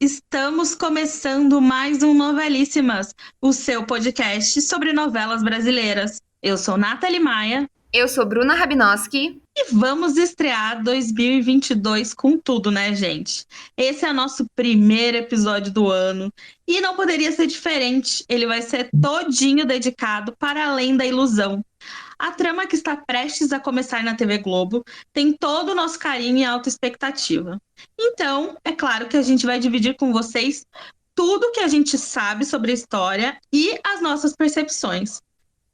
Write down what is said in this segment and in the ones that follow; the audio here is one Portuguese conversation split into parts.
Estamos começando mais um Novelíssimas, o seu podcast sobre novelas brasileiras. Eu sou Nathalie Maia Eu sou Bruna Rabinoski. e vamos estrear 2022 com tudo, né, gente? Esse é nosso primeiro episódio do ano e não poderia ser diferente. Ele vai ser todinho dedicado para Além da Ilusão. A trama que está prestes a começar na TV Globo tem todo o nosso carinho e alta expectativa. Então, é claro que a gente vai dividir com vocês tudo que a gente sabe sobre a história e as nossas percepções.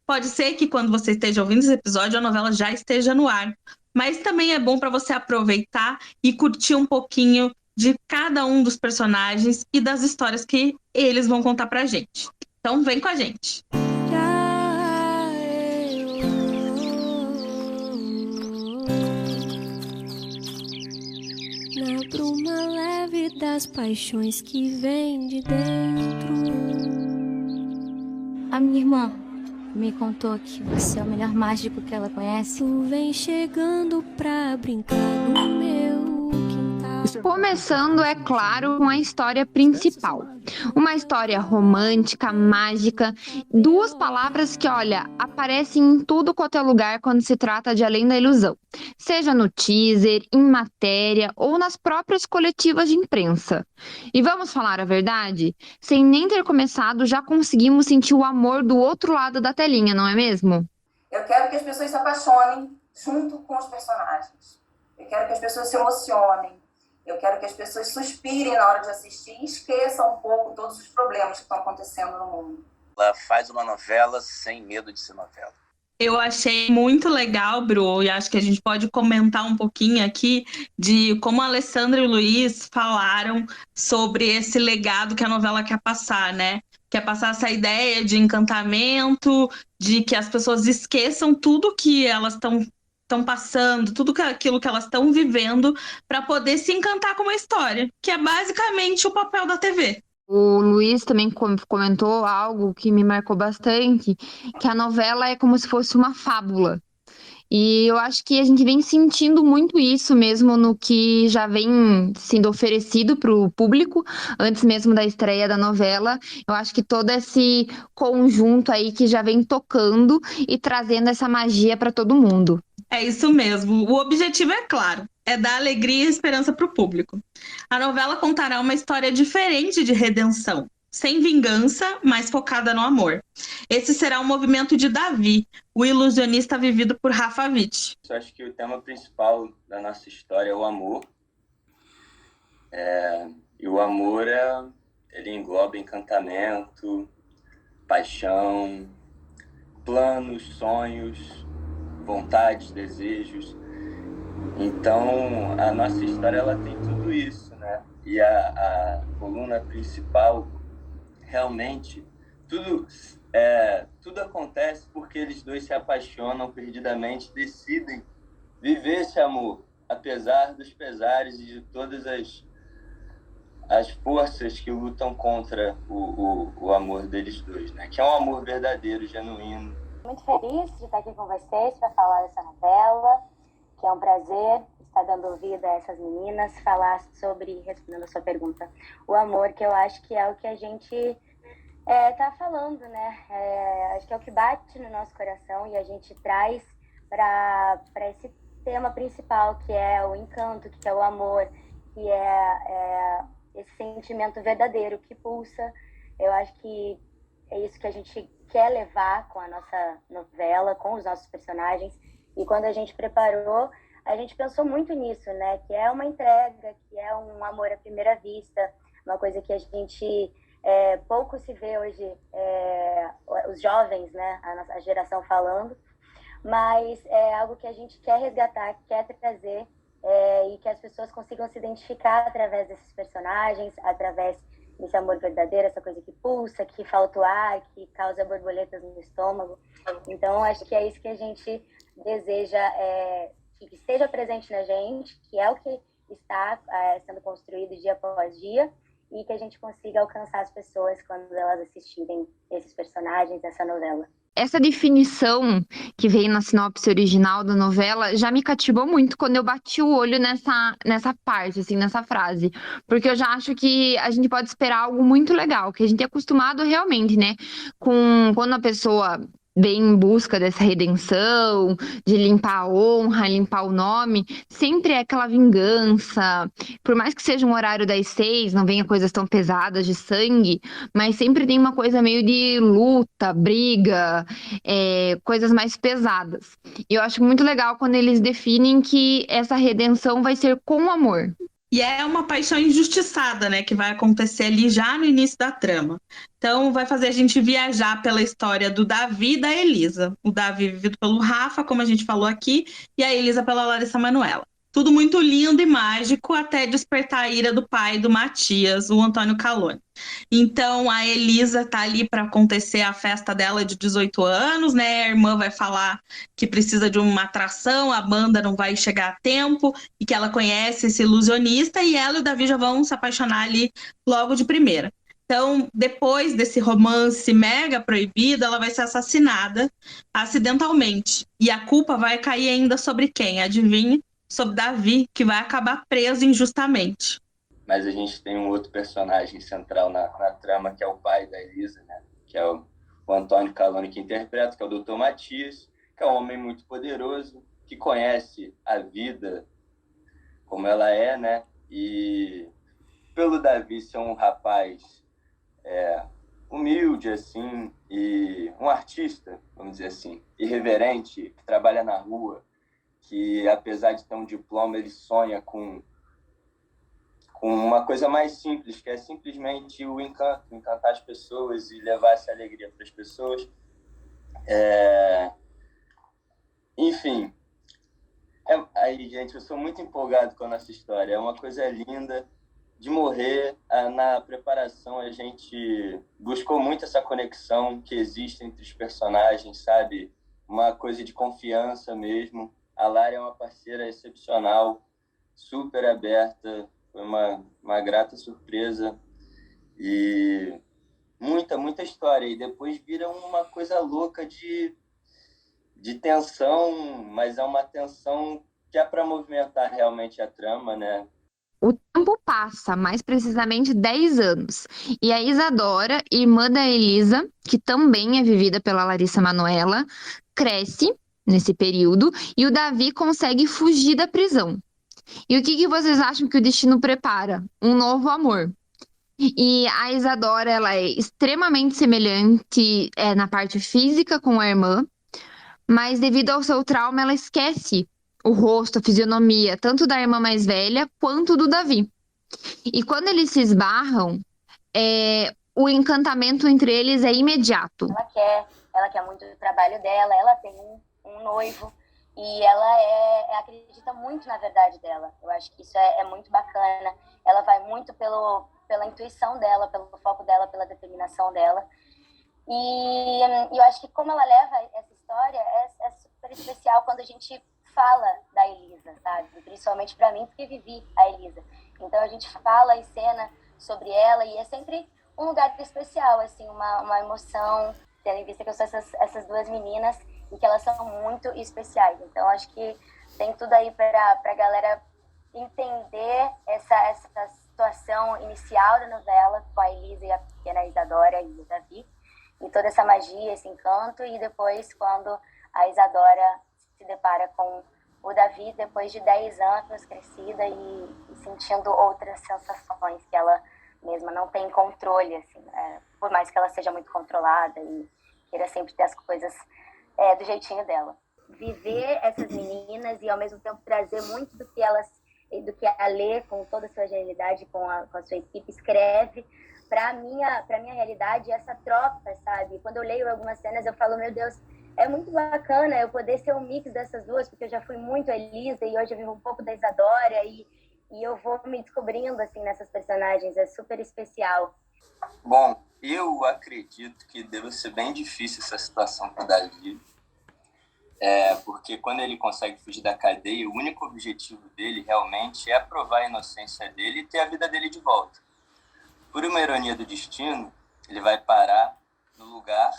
Pode ser que quando você esteja ouvindo esse episódio, a novela já esteja no ar, mas também é bom para você aproveitar e curtir um pouquinho de cada um dos personagens e das histórias que eles vão contar pra gente. Então, vem com a gente! Na bruma leve das paixões que vem de dentro. A minha irmã me contou que você é o melhor mágico que ela conhece. Tu vem chegando pra brincar no meu quintal. Começando, é claro, com a história principal. Uma história romântica, mágica, duas palavras que, olha, aparecem em tudo quanto é lugar quando se trata de Além da Ilusão. Seja no teaser, em matéria ou nas próprias coletivas de imprensa. E vamos falar a verdade? Sem nem ter começado, já conseguimos sentir o amor do outro lado da telinha, não é mesmo? Eu quero que as pessoas se apaixonem junto com os personagens. Eu quero que as pessoas se emocionem. Eu quero que as pessoas suspirem na hora de assistir e esqueçam um pouco todos os problemas que estão acontecendo no mundo. Ela faz uma novela sem medo de ser novela. Eu achei muito legal, Bru, e acho que a gente pode comentar um pouquinho aqui de como a Alessandra e o Luiz falaram sobre esse legado que a novela quer passar, né? Quer passar essa ideia de encantamento, de que as pessoas esqueçam tudo que elas estão passando, aquilo que elas estão vivendo, para poder se encantar com uma história, que é basicamente o papel da TV. O Luiz também comentou algo que me marcou bastante, que a novela é como se fosse uma fábula. E eu acho que a gente vem sentindo muito isso mesmo no que já vem sendo oferecido para o público, antes mesmo da estreia da novela. Eu acho que todo esse conjunto aí que já vem tocando e trazendo essa magia para todo mundo. É isso mesmo. O objetivo é claro, é dar alegria e esperança para o público. A novela contará uma história diferente de redenção, sem vingança, mas focada no amor. Esse será o movimento de Davi, o ilusionista vivido por Rafa Witt. Eu acho que o tema principal da nossa história é o amor. E o amor, ele engloba encantamento, paixão, planos, sonhos, vontades, desejos. Então, a nossa história ela tem tudo isso, né? E a coluna principal, realmente, tudo acontece porque eles dois se apaixonam perdidamente, decidem viver esse amor, apesar dos pesares e de todas as forças que lutam contra o amor deles dois, né? Que é um amor verdadeiro, genuíno. Muito feliz de estar aqui com vocês para falar dessa novela, que é um prazer estar dando vida a essas meninas, falar sobre, respondendo a sua pergunta, o amor, que eu acho que é o que a gente tá falando, né? Acho que é o que bate no nosso coração e a gente traz para esse tema principal, que é o encanto, que é o amor, que é esse sentimento verdadeiro que pulsa. Eu acho que é isso que a gente quer levar com a nossa novela, com os nossos personagens. E quando a gente preparou, a gente pensou muito nisso, né? Que é uma entrega, que é um amor à primeira vista, uma coisa que a gente pouco se vê hoje, os jovens, né? A nossa geração falando, mas é algo que a gente quer resgatar, quer trazer, e que as pessoas consigam se identificar através desses personagens, através desse amor verdadeiro, essa coisa que pulsa, que falta o ar, que causa borboletas no estômago. Então, acho que é isso que a gente deseja que esteja presente na gente, que é o que está sendo construído dia após dia, e que a gente consiga alcançar as pessoas quando elas assistirem esses personagens, essa novela. essa definição que veio na sinopse original da novela já me cativou muito quando eu bati o olho nessa parte, assim, nessa frase. Porque eu já acho que a gente pode esperar algo muito legal, que a gente é acostumado realmente, né? Com quando a pessoa vem em busca dessa redenção, de limpar a honra, limpar o nome, sempre é aquela vingança. Por mais que seja um horário das 6, não venha coisas tão pesadas de sangue, mas sempre tem uma coisa meio de luta, briga, coisas mais pesadas. E eu acho muito legal quando eles definem que essa redenção vai ser com amor. E é uma paixão injustiçada, né, que vai acontecer ali já no início da trama. Então, vai fazer a gente viajar pela história do Davi e da Elisa. O Davi vivido pelo Rafa, como a gente falou aqui, e a Elisa pela Larissa Manoela. Tudo muito lindo e mágico, até despertar a ira do pai do Matias, o Antônio Calone. Então, a Elisa tá ali para acontecer a festa dela de 18 anos, né? A irmã vai falar que precisa de uma atração, a banda não vai chegar a tempo, e que ela conhece esse ilusionista, e ela e o Davi já vão se apaixonar ali logo de primeira. Então, depois desse romance mega proibido, ela vai ser assassinada acidentalmente. E a culpa vai cair ainda sobre quem? Adivinha? Sobre Davi, que vai acabar preso injustamente. Mas a gente tem um outro personagem central na trama, que é o pai da Elisa, né? Que é o Antônio Calone, que interpreta, que é o Dr. Matias, que é um homem muito poderoso, que conhece a vida como ela é, né? E pelo Davi ser um rapaz humilde, assim, e um artista, vamos dizer assim, irreverente, que trabalha na rua, que apesar de ter um diploma, ele sonha com uma coisa mais simples, que é simplesmente o encanto, encantar as pessoas e levar essa alegria para as pessoas. Enfim, aí, gente, eu sou muito empolgado com a nossa história, é uma coisa linda de morrer. Na preparação, a gente buscou muito essa conexão que existe entre os personagens, sabe? Uma coisa de confiança mesmo. A Lara é uma parceira excepcional, super aberta, foi uma grata surpresa e muita história. E depois vira uma coisa louca de tensão, mas é uma tensão que é para movimentar realmente a trama, né? O tempo passa, mais precisamente 10 anos, e a Isadora, irmã da Elisa, que também é vivida pela Larissa Manoela, cresce nesse período e o Davi consegue fugir da prisão. E o que vocês acham que o destino prepara? Um novo amor. E a Isadora, ela é extremamente semelhante na parte física com a irmã, mas devido ao seu trauma, ela esquece o rosto, a fisionomia, tanto da irmã mais velha quanto do Davi. E quando eles se esbarram, o encantamento entre eles é imediato. Ela quer muito o trabalho dela, ela tem um noivo e ela acredita muito na verdade dela. Eu acho que isso é muito bacana. Ela vai muito pela intuição dela, pelo foco dela, pela determinação dela. E eu acho que como ela leva essa história é super especial quando a gente fala da Elisa, sabe? Principalmente para mim, porque vivi a Elisa. Então a gente fala em cena sobre ela e é sempre um lugar especial, assim, uma emoção, tendo em vista que eu sou essas duas meninas e que elas são muito especiais. Então acho que tem tudo aí para a galera entender essa situação inicial da novela com a Elisa e a pequena Isadora e o Davi, e toda essa magia, esse encanto, e depois quando a Isadora se depara com o Davi depois de 10 anos crescida e sentindo outras sensações que ela mesma não tem controle, assim, por mais que ela seja muito controlada e queira sempre ter as coisas do jeitinho dela. Viver essas meninas e ao mesmo tempo trazer muito do que a Lê, com toda a sua genialidade, com a sua equipe, escreve para minha realidade, essa troca, sabe? Quando eu leio algumas cenas, eu falo, meu Deus, é muito bacana eu poder ser um mix dessas duas, porque eu já fui muito a Elisa e hoje eu vivo um pouco da Isadora e eu vou me descobrindo, assim, nessas personagens. É super especial. Bom, eu acredito que deve ser bem difícil essa situação com o Davi, porque quando ele consegue fugir da cadeia, o único objetivo dele realmente é provar a inocência dele e ter a vida dele de volta. Por uma ironia do destino, ele vai parar no lugar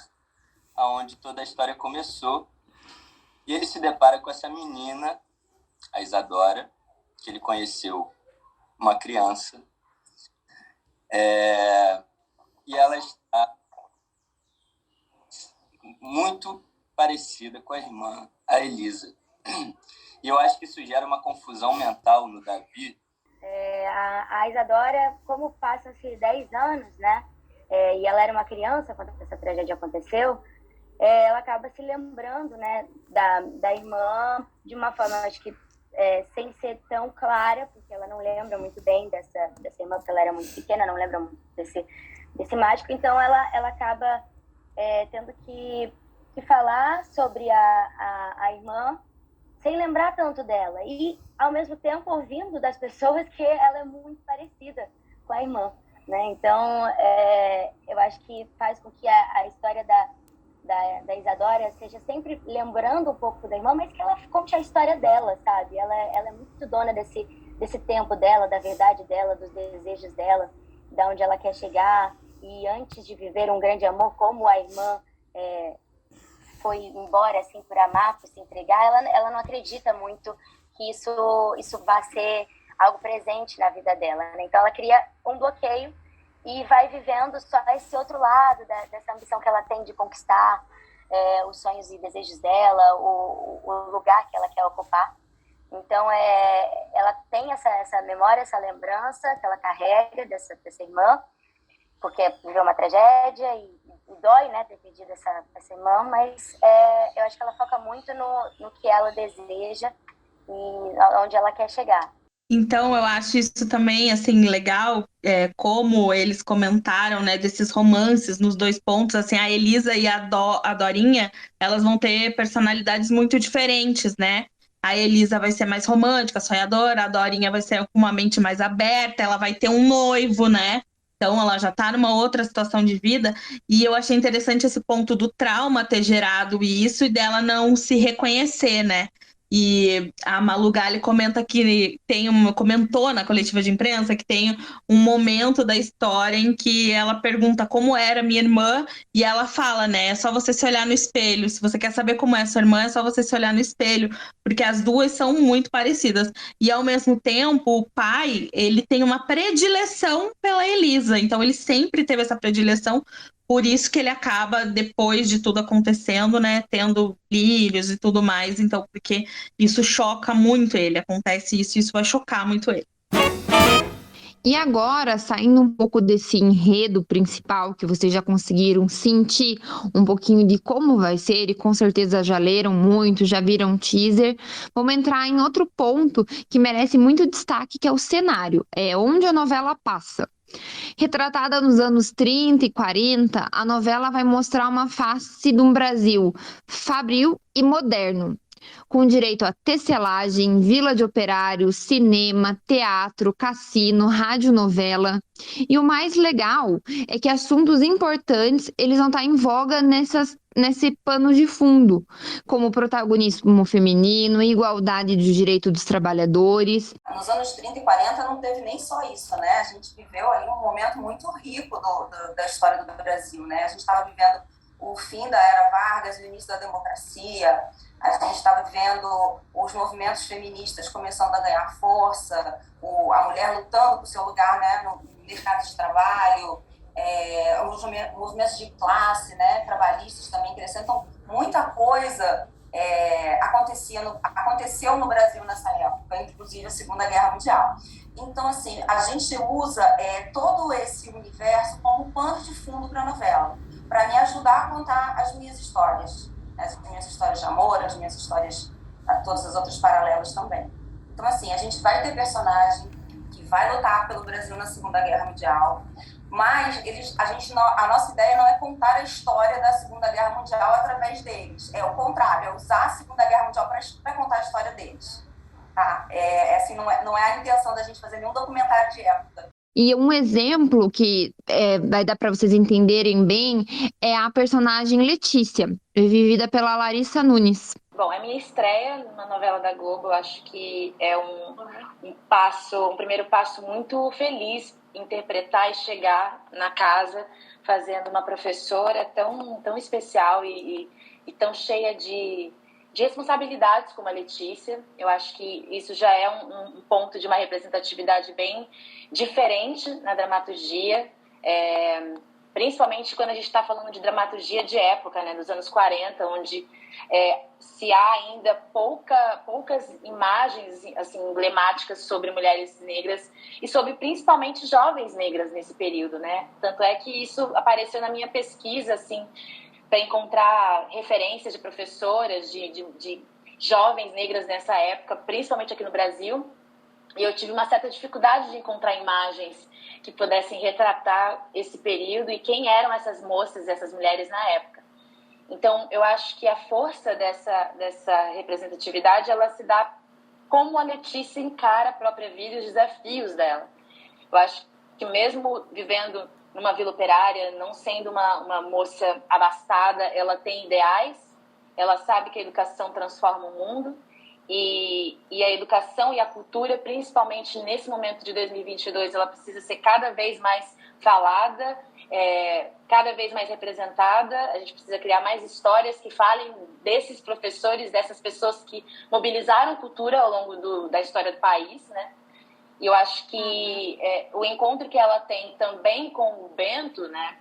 onde toda a história começou. E ele se depara com essa menina, a Isadora, que ele conheceu uma criança. E ela está muito parecida com a irmã, a Elisa. E eu acho que isso gera uma confusão mental no Davi. A Isadora, como passam-se 10 anos, né? E ela era uma criança quando essa tragédia aconteceu, ela acaba se lembrando, né, da irmã de uma forma, acho que sem ser tão clara, porque ela não lembra muito bem dessa irmã, porque ela era muito pequena, não lembra muito desse mágico. Então ela acaba tendo que falar sobre a irmã sem lembrar tanto dela, e ao mesmo tempo ouvindo das pessoas que ela é muito parecida com a irmã, né? Então eu acho que faz com que a história da Isadora seja sempre lembrando um pouco da irmã, mas que ela conte a história dela, sabe? Ela é muito dona desse tempo dela, da verdade dela, dos desejos dela, da onde ela quer chegar. E antes de viver um grande amor, como a irmã foi embora assim por amar, por se entregar, ela não acredita muito que isso vai ser algo presente na vida dela, né? Então ela cria um bloqueio e vai vivendo só esse outro lado dessa ambição que ela tem de conquistar os sonhos e desejos dela, o lugar que ela quer ocupar. Então ela tem essa memória, essa lembrança que ela carrega dessa irmã, porque viveu uma tragédia e dói, né, ter perdido essa irmã, mas eu acho que ela foca muito no que ela deseja e onde ela quer chegar. Então, eu acho isso também, assim, legal, como eles comentaram, né, desses romances nos 2 pontos, assim, a Elisa e a Dorinha, elas vão ter personalidades muito diferentes, né? A Elisa vai ser mais romântica, sonhadora, a Dorinha vai ser com uma mente mais aberta, ela vai ter um noivo, né? Então, ela já tá numa outra situação de vida, e eu achei interessante esse ponto do trauma ter gerado isso e dela não se reconhecer, né? E a Malu Gali comenta que comentou na coletiva de imprensa que tem um momento da história em que ela pergunta como era minha irmã, e ela fala, né? É só você se olhar no espelho. Se você quer saber como é sua irmã, é só você se olhar no espelho, porque as duas são muito parecidas. E ao mesmo tempo, o pai, ele tem uma predileção pela Elisa, então ele sempre teve essa predileção. Por isso que ele acaba, depois de tudo acontecendo, né, tendo filhos e tudo mais. Então, porque isso choca muito ele. Acontece isso vai chocar muito ele. E agora, saindo um pouco desse enredo principal, que vocês já conseguiram sentir um pouquinho de como vai ser, e com certeza já leram muito, já viram teaser, vamos entrar em outro ponto que merece muito destaque, que é o cenário, onde a novela passa. Retratada nos anos 30 e 40, a novela vai mostrar uma face de um Brasil fabril e moderno, com direito a tecelagem, vila de operários, cinema, teatro, cassino, radionovela. E o mais legal é que assuntos importantes eles vão estar em voga nesse pano de fundo, como protagonismo feminino, igualdade de direito dos trabalhadores. Nos anos 30 e 40 não teve nem só isso, né? A gente viveu ali um momento muito rico da história do Brasil, né? A gente estava vivendo o fim da Era Vargas, o início da democracia. A gente estava vendo os movimentos feministas começando a ganhar força, a mulher lutando por seu lugar, né, no mercado de trabalho, os movimentos de classe, né, trabalhistas também crescendo. Então, muita coisa aconteceu no Brasil nessa época, inclusive a Segunda Guerra Mundial. Então, assim, a gente usa todo esse universo como pano de fundo para a novela, para me ajudar a contar as minhas histórias. As minhas histórias de amor, as minhas histórias, todas as outras paralelas também. Então, assim, a gente vai ter personagem que vai lutar pelo Brasil na Segunda Guerra Mundial, mas a nossa ideia não é contar a história da Segunda Guerra Mundial através deles. É o contrário, é usar a Segunda Guerra Mundial para contar a história deles. Tá? Assim, não é a intenção da gente fazer nenhum documentário de época. E um exemplo que vai dar para vocês entenderem bem é a personagem Letícia, vivida pela Larissa Nunes. Bom, é minha estreia numa novela da Globo. Eu acho que é um primeiro passo muito feliz, interpretar e chegar na casa fazendo uma professora tão especial e tão cheia de responsabilidades como a Letícia. Eu acho que isso já é um ponto de uma representatividade bem diferente na dramaturgia, principalmente quando a gente está falando de dramaturgia de época, né, dos anos 40, onde se há ainda poucas imagens assim, emblemáticas sobre mulheres negras e sobre principalmente jovens negras nesse período, né? Tanto é que isso apareceu na minha pesquisa, assim, para encontrar referências de professoras, de jovens negras nessa época, principalmente aqui no Brasil. E eu tive uma certa dificuldade de encontrar imagens que pudessem retratar esse período e quem eram essas moças, essas mulheres na época. Então, eu acho que a força dessa representatividade, ela se dá como a Letícia encara a própria vida e os desafios dela. Eu acho que mesmo vivendo numa vila operária, não sendo uma moça abastada, ela tem ideais, ela sabe que a educação transforma o mundo e a educação e a cultura, principalmente nesse momento de 2022, ela precisa ser cada vez mais falada, cada vez mais representada. A gente precisa criar mais histórias que falem desses professores, dessas pessoas que mobilizaram cultura ao longo da história do país, né? E eu acho que o encontro que ela tem também com o Bento, né,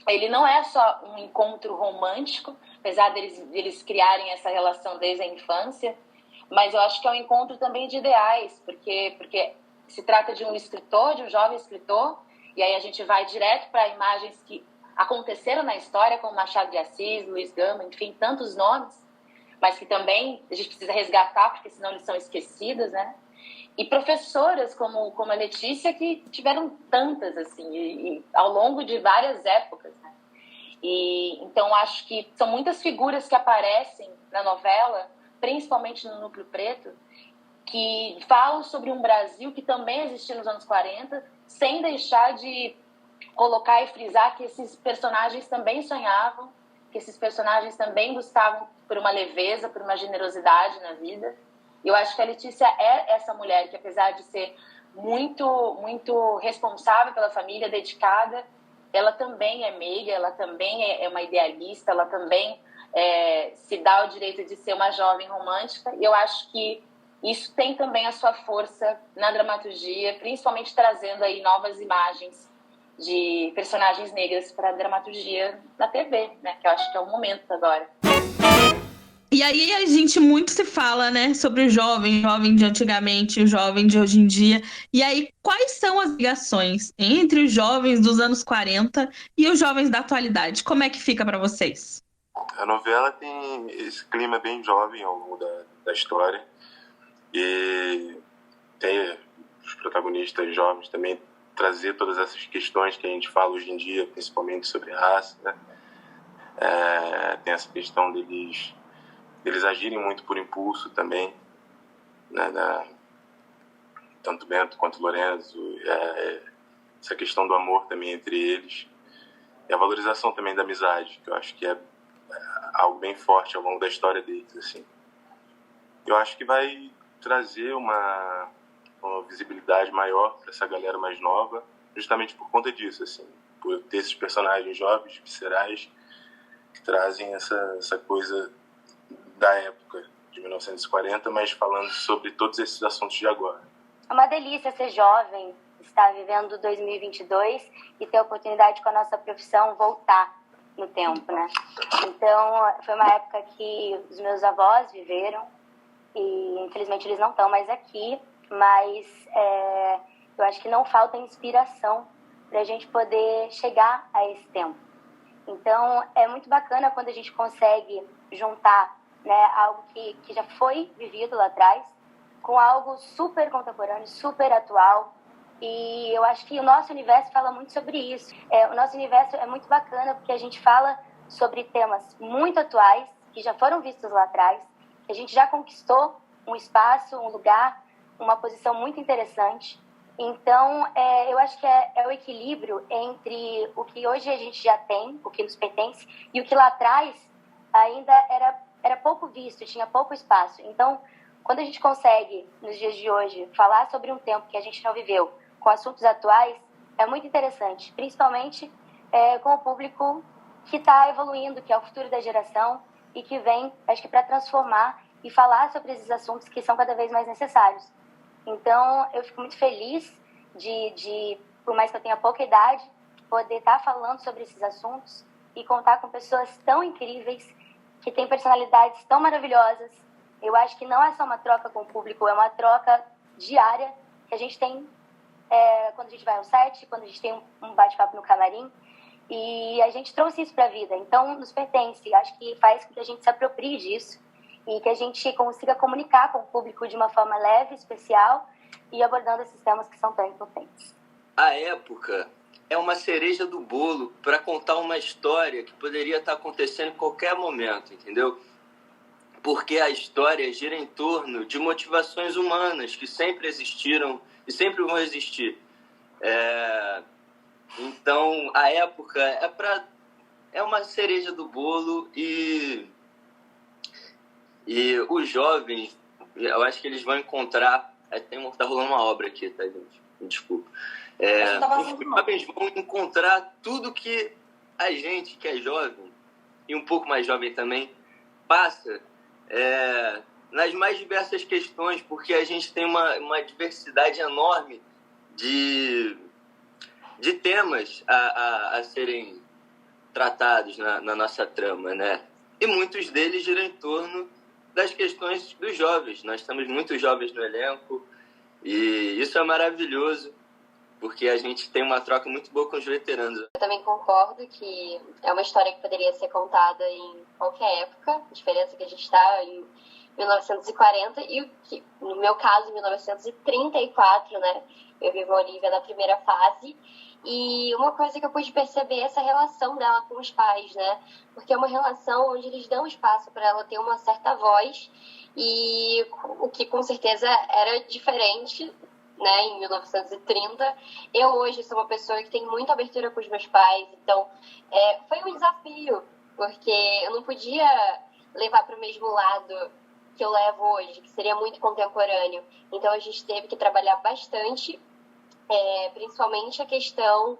ele não é só um encontro romântico, apesar deles criarem essa relação desde a infância, mas eu acho que é um encontro também de ideais, porque se trata de um escritor, de um jovem escritor, e aí a gente vai direto para imagens que aconteceram na história, como Machado de Assis, Luiz Gama, enfim, tantos nomes, mas que também a gente precisa resgatar, porque senão eles são esquecidos, né? E professoras como a Letícia, que tiveram tantas, assim, e ao longo de várias épocas, né? E então acho que são muitas figuras que aparecem na novela, principalmente no Núcleo Preto, que falam sobre um Brasil que também existia nos anos 40, sem deixar de colocar e frisar que esses personagens também sonhavam, que esses personagens também buscavam por uma leveza, por uma generosidade na vida. Eu acho que a Letícia é essa mulher que, apesar de ser muito, muito responsável pela família, dedicada, ela também é meiga, ela também é uma idealista, ela também se dá o direito de ser uma jovem romântica. E eu acho que isso tem também a sua força na dramaturgia, principalmente trazendo aí novas imagens de personagens negras para a dramaturgia na TV, né? Que eu acho que é o momento agora. E aí a gente muito se fala, né, sobre o jovem de antigamente, o jovem de hoje em dia. E aí, quais são as ligações entre os jovens dos anos 40 e os jovens da atualidade? Como é que fica para vocês? A novela tem esse clima bem jovem ao longo da história. E tem os protagonistas jovens também trazer todas essas questões que a gente fala hoje em dia, principalmente sobre raça, né? Tem essa questão deles agirem muito por impulso também, né? Tanto Bento quanto Lorenzo, essa questão do amor também entre eles, e a valorização também da amizade, que eu acho que é algo bem forte ao longo da história deles, assim. Eu acho que vai trazer uma visibilidade maior para essa galera mais nova, justamente por conta disso, assim, por ter esses personagens jovens, viscerais, que trazem essa coisa da época de 1940, mas falando sobre todos esses assuntos de agora. É uma delícia ser jovem, estar vivendo 2022 e ter a oportunidade com a nossa profissão voltar no tempo, né? Então, foi uma época que os meus avós viveram e, infelizmente, eles não estão mais aqui, mas eu acho que não falta inspiração para a gente poder chegar a esse tempo. Então, é muito bacana quando a gente consegue juntar, né, algo que já foi vivido lá atrás com algo super contemporâneo, super atual. E eu acho que o nosso universo fala muito sobre isso. O nosso universo é muito bacana porque a gente fala sobre temas muito atuais, que já foram vistos lá atrás, que a gente já conquistou um espaço, um lugar, uma posição muito interessante. Então, eu acho que é o equilíbrio entre o que hoje a gente já tem, o que nos pertence, e o que lá atrás ainda era pouco visto, tinha pouco espaço. Então, quando a gente consegue, nos dias de hoje, falar sobre um tempo que a gente não viveu com assuntos atuais, é muito interessante, principalmente com o público que está evoluindo, que é o futuro da geração e que vem, acho que, para transformar e falar sobre esses assuntos que são cada vez mais necessários. Então, eu fico muito feliz de por mais que eu tenha pouca idade, poder estar falando sobre esses assuntos e contar com pessoas tão incríveis, que têm personalidades tão maravilhosas. Eu acho que não é só uma troca com o público, é uma troca diária que a gente tem quando a gente vai ao set, quando a gente tem um bate-papo no camarim. E a gente trouxe isso para a vida, então nos pertence. Acho que faz com que a gente se aproprie disso e que a gente consiga comunicar com o público de uma forma leve, especial e abordando esses temas que são tão importantes. A época é uma cereja do bolo para contar uma história que poderia estar acontecendo em qualquer momento, entendeu? Porque a história gira em torno de motivações humanas que sempre existiram e sempre vão existir. Então, a época é uma cereja do bolo e os jovens, eu acho que eles vão encontrar... Tá rolando uma obra aqui, tá, gente? Desculpa. Os jovens vão encontrar tudo que a gente, que é jovem, e um pouco mais jovem também, passa nas mais diversas questões, porque a gente tem uma diversidade enorme de temas a serem tratados na nossa trama, né? E muitos deles giram em torno das questões dos jovens. Nós temos muitos jovens no elenco e isso é maravilhoso, porque a gente tem uma troca muito boa com os veteranos. Eu também concordo que é uma história que poderia ser contada em qualquer época. A diferença é que a gente está em 1940 e, no meu caso, 1934, né? Eu vivo a Olivia na primeira fase. E uma coisa que eu pude perceber é essa relação dela com os pais, né? Porque é uma relação onde eles dão espaço para ela ter uma certa voz, e o que com certeza era diferente, né, em 1930. Eu hoje sou uma pessoa que tem muita abertura com os meus pais, então foi um desafio, porque eu não podia levar para o mesmo lado que eu levo hoje, que seria muito contemporâneo. Então a gente teve que trabalhar bastante, principalmente a questão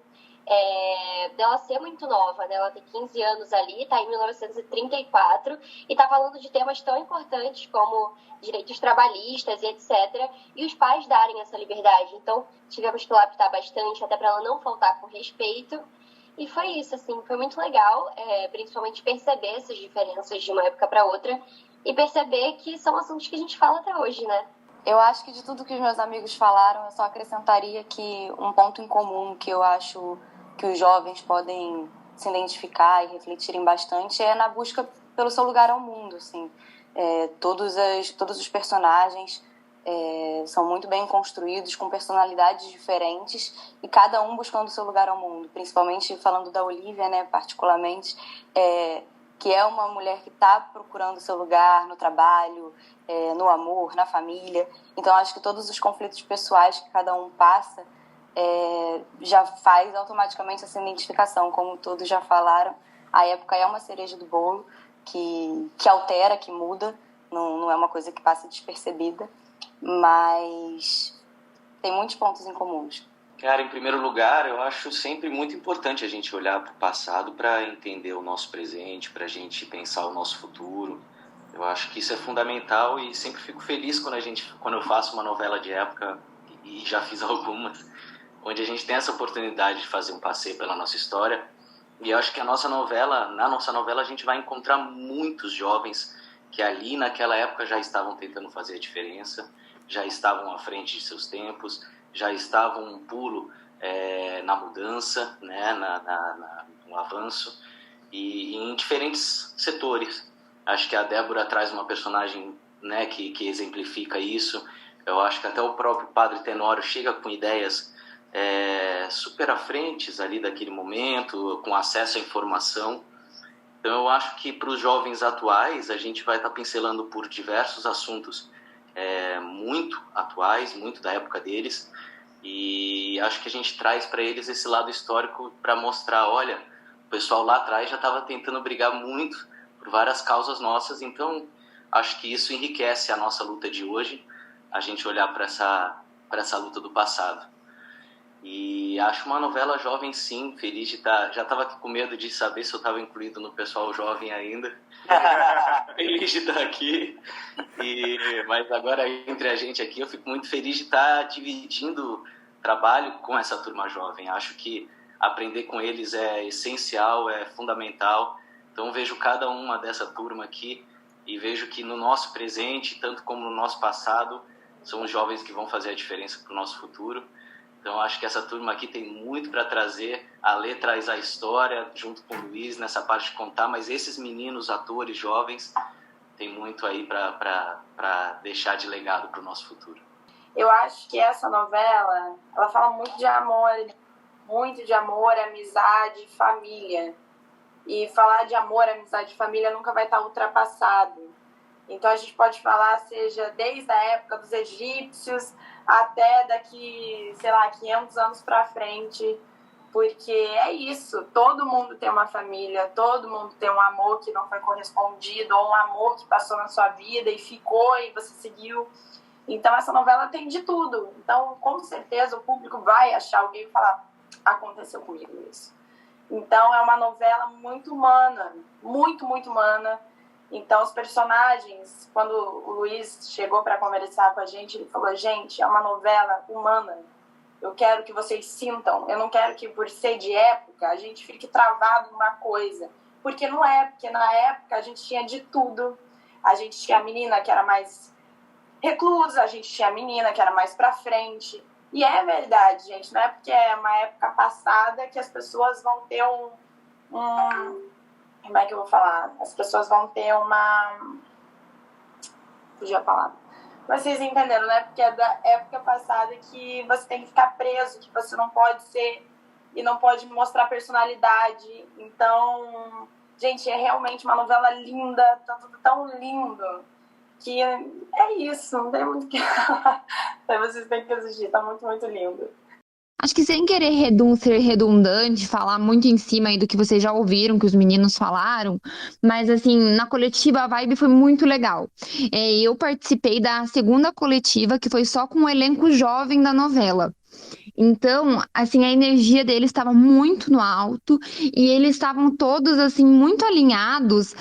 dela ser muito nova, né? Ela tem 15 anos ali, está em 1934 e está falando de temas tão importantes como direitos trabalhistas e etc. E os pais darem essa liberdade. Então tivemos que lapidar bastante, até para ela não faltar com respeito. E foi isso, assim, foi muito legal, principalmente perceber essas diferenças de uma época para outra e perceber que são assuntos que a gente fala até hoje, né? Eu acho que de tudo que os meus amigos falaram, eu só acrescentaria que um ponto em comum que eu acho que os jovens podem se identificar e refletirem bastante é na busca pelo seu lugar ao mundo, assim. Todos os personagens são muito bem construídos, com personalidades diferentes e cada um buscando o seu lugar ao mundo, principalmente falando da Olivia, né, particularmente, que é uma mulher que está procurando seu lugar no trabalho, no amor, na família. Então, acho que todos os conflitos pessoais que cada um passa já faz automaticamente essa identificação. Como todos já falaram, a época é uma cereja do bolo que altera, que muda, não é uma coisa que passa despercebida, mas tem muitos pontos em comuns. Cara, em primeiro lugar, eu acho sempre muito importante a gente olhar para o passado para entender o nosso presente, para a gente pensar o nosso futuro. Eu acho que isso é fundamental e sempre fico feliz quando eu faço uma novela de época, e já fiz algumas, onde a gente tem essa oportunidade de fazer um passeio pela nossa história. E eu acho que na nossa novela a gente vai encontrar muitos jovens que ali naquela época já estavam tentando fazer a diferença, já estavam à frente de seus tempos, já estavam um pulo na mudança, né, no avanço, e em diferentes setores. Acho que a Débora traz uma personagem, né, que exemplifica isso. Eu acho que até o próprio Padre Tenório chega com ideias super à frente ali daquele momento, com acesso à informação. Então eu acho que para os jovens atuais a gente vai estar pincelando por diversos assuntos muito atuais, muito da época deles, e acho que a gente traz para eles esse lado histórico para mostrar, olha, o pessoal lá atrás já estava tentando brigar muito várias causas nossas. Então, acho que isso enriquece a nossa luta de hoje, a gente olhar para essa luta do passado. E acho uma novela jovem, sim, feliz de estar... Já estava aqui com medo de saber se eu estava incluído no pessoal jovem ainda. Feliz de estar aqui. Mas agora, entre a gente aqui, eu fico muito feliz de estar dividindo trabalho com essa turma jovem. Acho que aprender com eles é essencial, é fundamental. Então, vejo cada uma dessa turma aqui e vejo que no nosso presente, tanto como no nosso passado, são os jovens que vão fazer a diferença para o nosso futuro. Então, acho que essa turma aqui tem muito para trazer. A Lê traz a história, junto com o Luiz, nessa parte de contar, mas esses meninos, atores, jovens, tem muito aí para deixar de legado para o nosso futuro. Eu acho que essa novela, ela fala muito de amor, amizade, família. E falar de amor, amizade e família nunca vai estar ultrapassado. Então, a gente pode falar, seja desde a época dos egípcios até daqui, 500 anos para frente, porque é isso, todo mundo tem uma família, todo mundo tem um amor que não foi correspondido, ou um amor que passou na sua vida e ficou e você seguiu. Então, essa novela tem de tudo. Então, com certeza, o público vai achar alguém e falar, aconteceu comigo isso. Então, é uma novela muito humana, muito, muito humana. Então, os personagens, quando o Luiz chegou para conversar com a gente, ele falou, gente, é uma novela humana. Eu quero que vocês sintam. Eu não quero que, por ser de época, a gente fique travado numa coisa. Porque não é, porque na época a gente tinha de tudo. A gente tinha a menina que era mais reclusa, a gente tinha a menina que era mais pra frente. E é verdade, gente, não é porque é uma época passada que as pessoas vão ter como é que eu vou falar? As pessoas vão ter Fugiu a palavra. Mas vocês entenderam, né? Porque é da época passada que você tem que ficar preso, que você não pode ser e não pode mostrar personalidade. Então, gente, é realmente uma novela linda, tudo tão lindo, que é isso, não tem muito o que falar. Vocês têm que assistir, tá muito, muito lindo. Acho que sem querer ser redundante, falar muito em cima aí do que vocês já ouviram, que os meninos falaram, mas assim, na coletiva a vibe foi muito legal. Eu participei da segunda coletiva, que foi só com o elenco jovem da novela. Então, assim, a energia deles estava muito no alto e eles estavam todos, assim, muito alinhados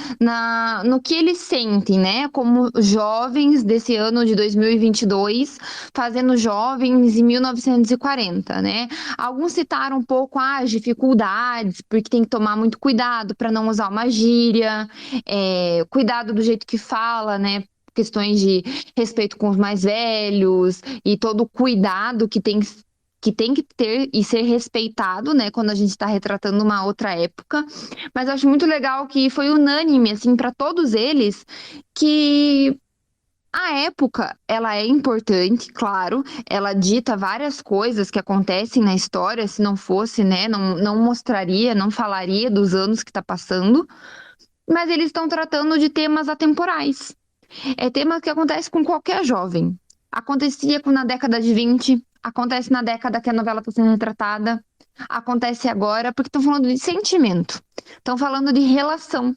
no que eles sentem, né? Como jovens desse ano de 2022, fazendo jovens em 1940, né? Alguns citaram um pouco as dificuldades, porque tem que tomar muito cuidado para não usar uma gíria, cuidado do jeito que fala, né? Questões de respeito com os mais velhos e todo o cuidado que tem que ter e ser respeitado, né, quando a gente está retratando uma outra época. Mas eu acho muito legal que foi unânime, assim, para todos eles, que a época, ela é importante, claro, ela dita várias coisas que acontecem na história, se não fosse, né, não mostraria, não falaria dos anos que está passando, mas eles estão tratando de temas atemporais. É tema que acontece com qualquer jovem. Acontecia na década de 20, acontece na década que a novela está sendo retratada, acontece agora, porque estão falando de sentimento, estão falando de relação.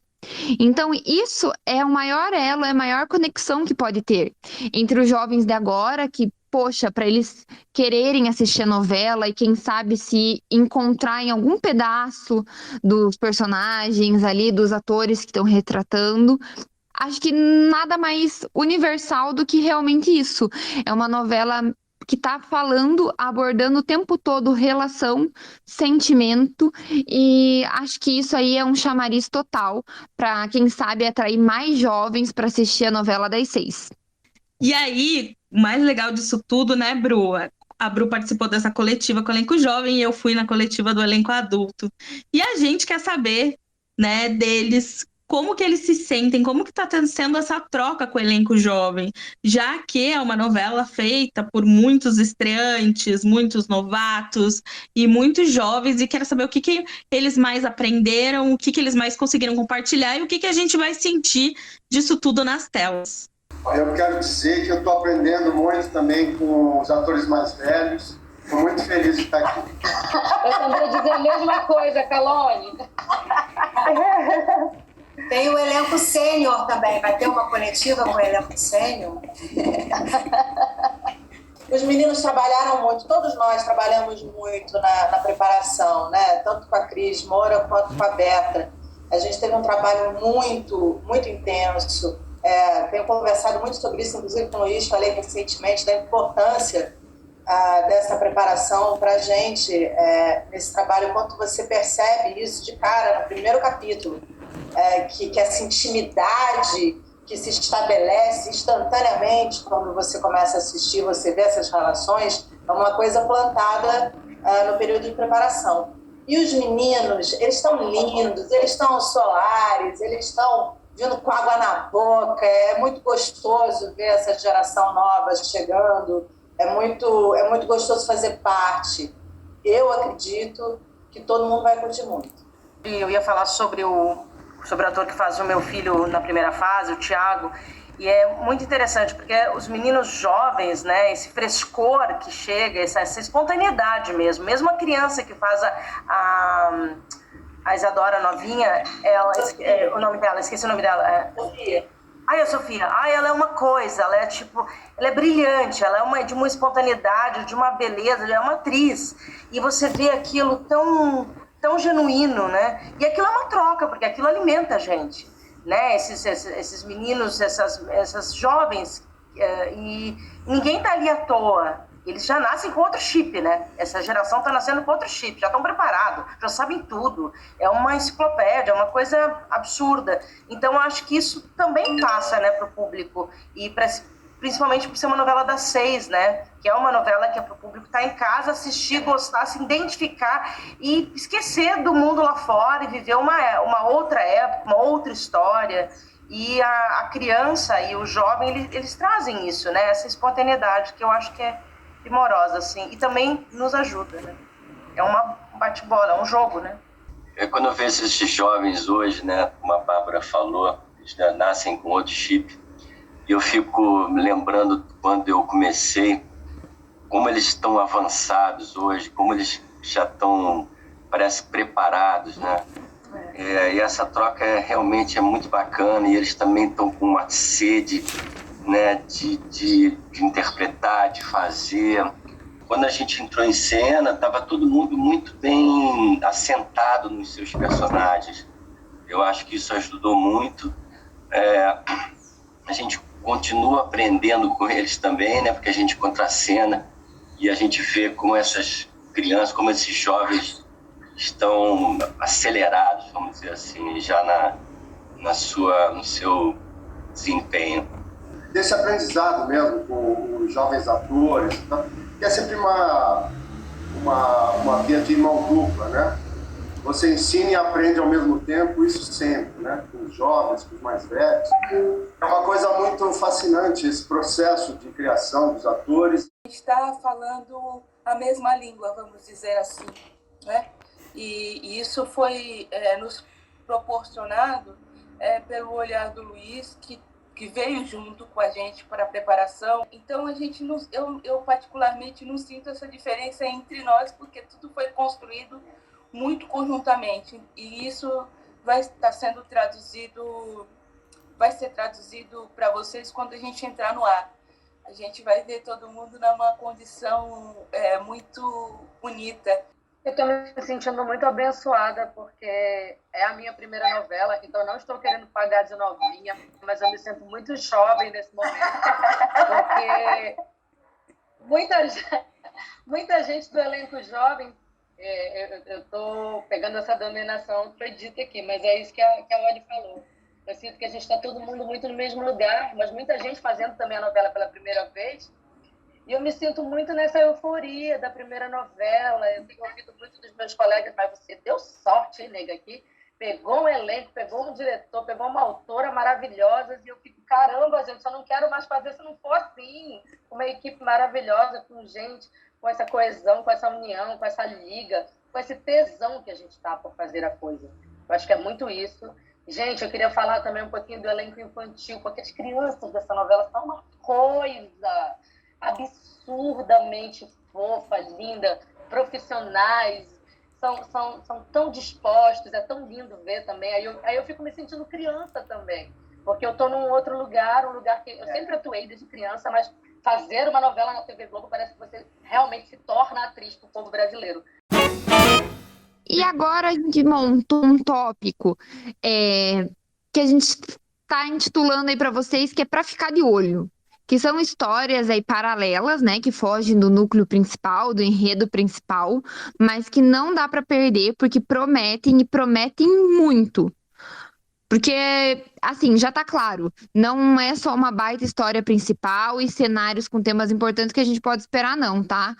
Então, isso é o maior elo, é a maior conexão que pode ter entre os jovens de agora, que, poxa, para eles quererem assistir a novela e quem sabe se encontrar em algum pedaço dos personagens ali, dos atores que estão retratando. Acho que nada mais universal do que realmente isso. É uma novela que está abordando o tempo todo relação, sentimento, e acho que isso aí é um chamariz total para, quem sabe, atrair mais jovens para assistir a novela das 6. E aí, o mais legal disso tudo, né, Bru? A Bru participou dessa coletiva com o elenco jovem e eu fui na coletiva do elenco adulto. E a gente quer saber, né, deles, como que eles se sentem, como que está sendo essa troca com o elenco jovem, já que é uma novela feita por muitos estreantes, muitos novatos e muitos jovens, e quero saber o que eles mais aprenderam, o que eles mais conseguiram compartilhar e o que a gente vai sentir disso tudo nas telas. Eu quero dizer que eu estou aprendendo muito também com os atores mais velhos. Estou muito feliz de estar aqui. Eu também dizer a mesma coisa, Calone. Tem o elenco sênior também, vai ter uma coletiva com o elenco sênior. Os meninos trabalharam muito, todos nós trabalhamos muito na preparação, né? Tanto com a Cris Moura quanto com a Berta. A gente teve um trabalho muito, muito intenso. Tenho conversado muito sobre isso, inclusive com o Luiz, falei recentemente da importância dessa preparação para a gente nesse trabalho, quanto você percebe isso de cara no primeiro capítulo, que essa intimidade que se estabelece instantaneamente quando você começa a assistir, você vê essas relações, é uma coisa plantada no período de preparação. E os meninos, eles estão lindos, eles estão solares, eles estão vindo com água na boca, é muito gostoso ver essa geração nova chegando, é muito gostoso fazer parte. Eu acredito que todo mundo vai curtir muito. Eu ia falar sobre o ator que faz o meu filho na primeira fase, o Thiago, e é muito interessante, porque os meninos jovens, né, esse frescor que chega, essa espontaneidade mesmo a criança que faz a Isadora novinha, o nome dela, esqueci o nome dela. Sofia. A Sofia, ela é uma coisa, ela é brilhante, ela é de uma espontaneidade, de uma beleza, ela é uma atriz, e você vê aquilo tão genuíno, né? E aquilo é uma troca, porque aquilo alimenta a gente, né? Esses meninos, essas jovens, e ninguém tá ali à toa. Eles já nascem com outro chip, né? Essa geração tá nascendo com outro chip, já estão preparados, já sabem tudo. É uma enciclopédia, é uma coisa absurda. Então, eu acho que isso também passa, né, pro público. E principalmente por ser uma novela das 6, né? Que é uma novela que é para o público estar em casa, assistir, gostar, se identificar e esquecer do mundo lá fora e viver uma outra época, uma outra história. E a criança e o jovem, eles trazem isso, né? Essa espontaneidade que eu acho que é primorosa, assim. E também nos ajuda, né? É uma bate-bola, é um jogo, né? Quando eu vejo esses jovens hoje, né? Como a Bárbara falou, eles já nascem com outro chip. E eu fico lembrando quando eu comecei, como eles estão avançados hoje, como eles já estão, parece, preparados, né? E essa troca realmente é muito bacana, e eles também estão com uma sede, né, de interpretar, de fazer. Quando a gente entrou em cena, estava todo mundo muito bem assentado nos seus personagens. Eu acho que isso ajudou muito. A gente continua aprendendo com eles também, né? Porque a gente contracena e a gente vê como essas crianças, como esses jovens estão acelerados, vamos dizer assim, já no seu desempenho. Desse aprendizado mesmo com os jovens atores, tá? Que é sempre uma via de mão dupla, né? Você ensina e aprende ao mesmo tempo, isso sempre, né? Com os jovens, com os mais velhos. É uma coisa muito fascinante esse processo de criação dos atores. A gente está falando a mesma língua, vamos dizer assim, né? E isso foi nos proporcionado pelo olhar do Luiz, que veio junto com a gente para a preparação. Então, eu particularmente não sinto essa diferença entre nós, porque tudo foi construído muito conjuntamente, e isso vai ser traduzido para vocês quando a gente entrar no ar. A gente vai ver todo mundo numa condição muito bonita. Eu estou me sentindo muito abençoada, porque é a minha primeira novela, então não estou querendo pagar de novinha, mas eu me sinto muito jovem nesse momento, porque muita gente do elenco jovem, eu estou pegando essa dominação que foi dita aqui, mas é isso que a Oli falou. Eu sinto que a gente está todo mundo muito no mesmo lugar, mas muita gente fazendo também a novela pela primeira vez. E eu me sinto muito nessa euforia da primeira novela. Eu tenho ouvido muito dos meus colegas, mas você deu sorte, hein, nega, aqui. Pegou um elenco, pegou um diretor, pegou uma autora maravilhosa. E eu fico, caramba, gente, eu não quero mais fazer se não for assim. Uma equipe maravilhosa, com gente, com essa coesão, com essa união, com essa liga, com esse tesão que a gente está por fazer a coisa. Eu acho que é muito isso. Gente, eu queria falar também um pouquinho do elenco infantil, porque as crianças dessa novela são uma coisa absurdamente fofa, linda, profissionais, são tão dispostos, é tão lindo ver também. Aí eu fico me sentindo criança também, porque eu estou num outro lugar, um lugar que eu sempre atuei desde criança, mas fazer uma novela na TV Globo parece que você realmente se torna atriz para o povo brasileiro. E agora a gente montou um tópico que a gente está intitulando aí para vocês, que é para ficar de olho. Que são histórias aí paralelas, né, que fogem do núcleo principal, do enredo principal, mas que não dá para perder porque prometem e prometem muito. Porque, assim, já tá claro, não é só uma baita história principal e cenários com temas importantes que a gente pode esperar, não, tá?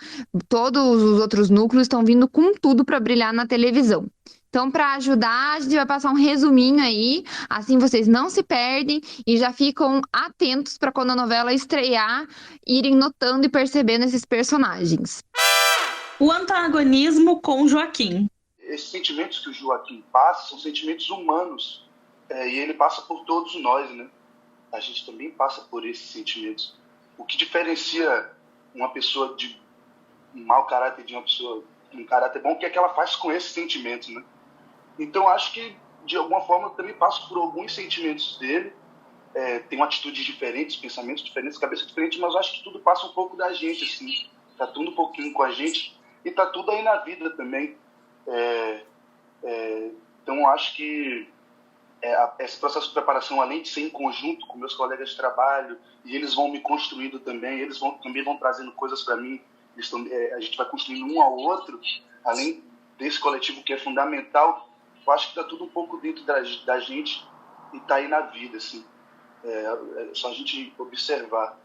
Todos os outros núcleos estão vindo com tudo para brilhar na televisão. Então, para ajudar, a gente vai passar um resuminho aí, assim vocês não se perdem e já ficam atentos para quando a novela estrear, irem notando e percebendo esses personagens. O antagonismo com Joaquim. Esses sentimentos que o Joaquim passa são sentimentos humanos, e ele passa por todos nós, né? A gente também passa por esses sentimentos. O que diferencia uma pessoa de um mau caráter de uma pessoa de um caráter bom, o que é que ela faz com esses sentimentos, né? Então, acho que, de alguma forma, eu também passo por alguns sentimentos dele. Tenho atitudes diferentes, pensamentos diferentes, cabeça diferente, mas eu acho que tudo passa um pouco da gente, assim. Tá tudo um pouquinho com a gente e tá tudo aí na vida também. Então, eu acho que esse processo de preparação, além de ser em conjunto com meus colegas de trabalho, e eles vão me construindo também, eles também vão trazendo coisas para mim, a gente vai construindo um ao outro, além desse coletivo que é fundamental. Eu acho que está tudo um pouco dentro da gente e está aí na vida, assim. É só a gente observar.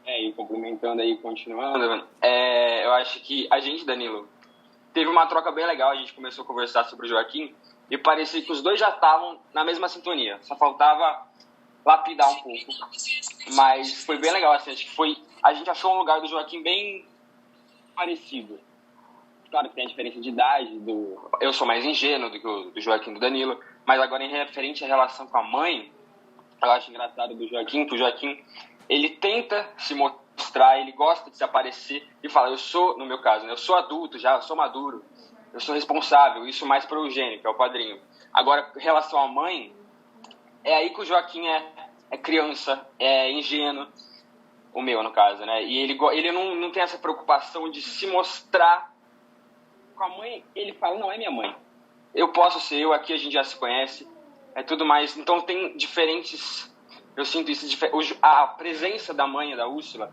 E complementando aí, continuando, eu acho que a gente, Danilo, teve uma troca bem legal. A gente começou a conversar sobre o Joaquim e parecia que os dois já estavam na mesma sintonia. Só faltava lapidar um pouco. Mas foi bem legal, assim. Acho que a gente achou um lugar do Joaquim bem parecido. Claro que tem a diferença de idade, eu sou mais ingênuo do que o do Joaquim e do Danilo, mas agora em referente à relação com a mãe, eu acho engraçado do Joaquim, que o Joaquim, ele tenta se mostrar, ele gosta de se aparecer e fala, no meu caso, né, eu sou adulto já, eu sou maduro, eu sou responsável, isso mais para o Eugênio, que é o padrinho. Agora, em relação à mãe, é aí que o Joaquim é criança, é ingênuo, o meu, no caso, né? E ele não tem essa preocupação de se mostrar com a mãe. Ele fala, não, é minha mãe. Eu posso ser eu, aqui a gente já se conhece, é tudo mais. Então tem diferentes... Eu sinto isso, a presença da mãe, da Úrsula,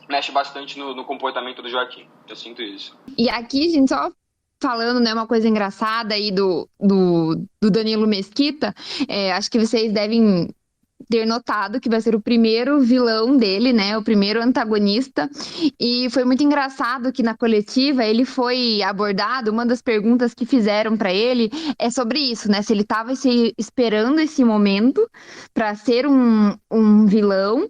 mexe bastante no comportamento do Joaquim. Eu sinto isso. E aqui, gente, só falando, né, uma coisa engraçada aí do Danilo Mesquita, acho que vocês devem ter notado que vai ser o primeiro vilão dele, né, o primeiro antagonista, e foi muito engraçado que na coletiva ele foi abordado, uma das perguntas que fizeram para ele é sobre isso, né, se ele estava esperando esse momento para ser um vilão,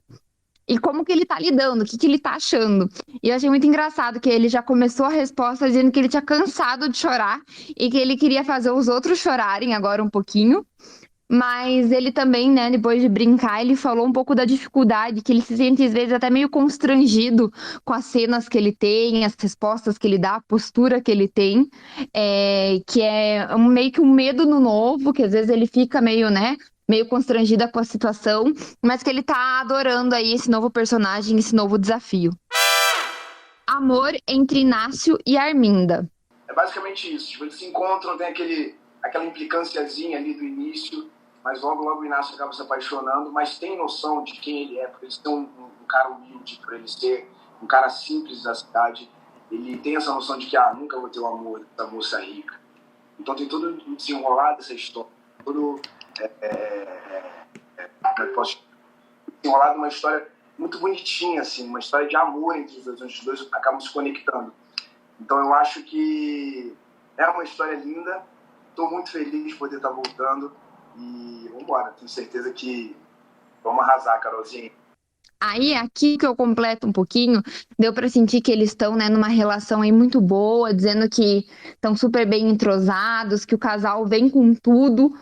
e como que ele tá lidando, o que ele tá achando. E eu achei muito engraçado que ele já começou a resposta dizendo que ele tinha cansado de chorar e que ele queria fazer os outros chorarem agora um pouquinho. Mas ele também, né, depois de brincar, ele falou um pouco da dificuldade, que ele se sente às vezes até meio constrangido com as cenas que ele tem, as respostas que ele dá, a postura que ele tem, que é meio que um medo no novo, que às vezes ele fica meio, né, meio constrangida com a situação, mas que ele tá adorando aí esse novo personagem, esse novo desafio. Amor entre Inácio e Arminda. É basicamente isso, tipo, eles se encontram, tem aquela implicânciazinha ali do início, mas logo o Inácio acaba se apaixonando, mas tem noção de quem ele é, por ele ser um cara humilde, por ele ser um cara simples da cidade, ele tem essa noção de que nunca vou ter o amor da moça rica. Então tem todo desenrolado essa história, todo desenrolado uma história muito bonitinha, assim, uma história de amor entre os dois acabam se conectando. Então eu acho que é uma história linda, estou muito feliz de poder estar voltando e vamos embora, tenho certeza que vamos arrasar, Carolzinha. Aí, aqui que eu completo um pouquinho, deu para sentir que eles estão, né, numa relação aí muito boa, dizendo que estão super bem entrosados, que o casal vem com tudo,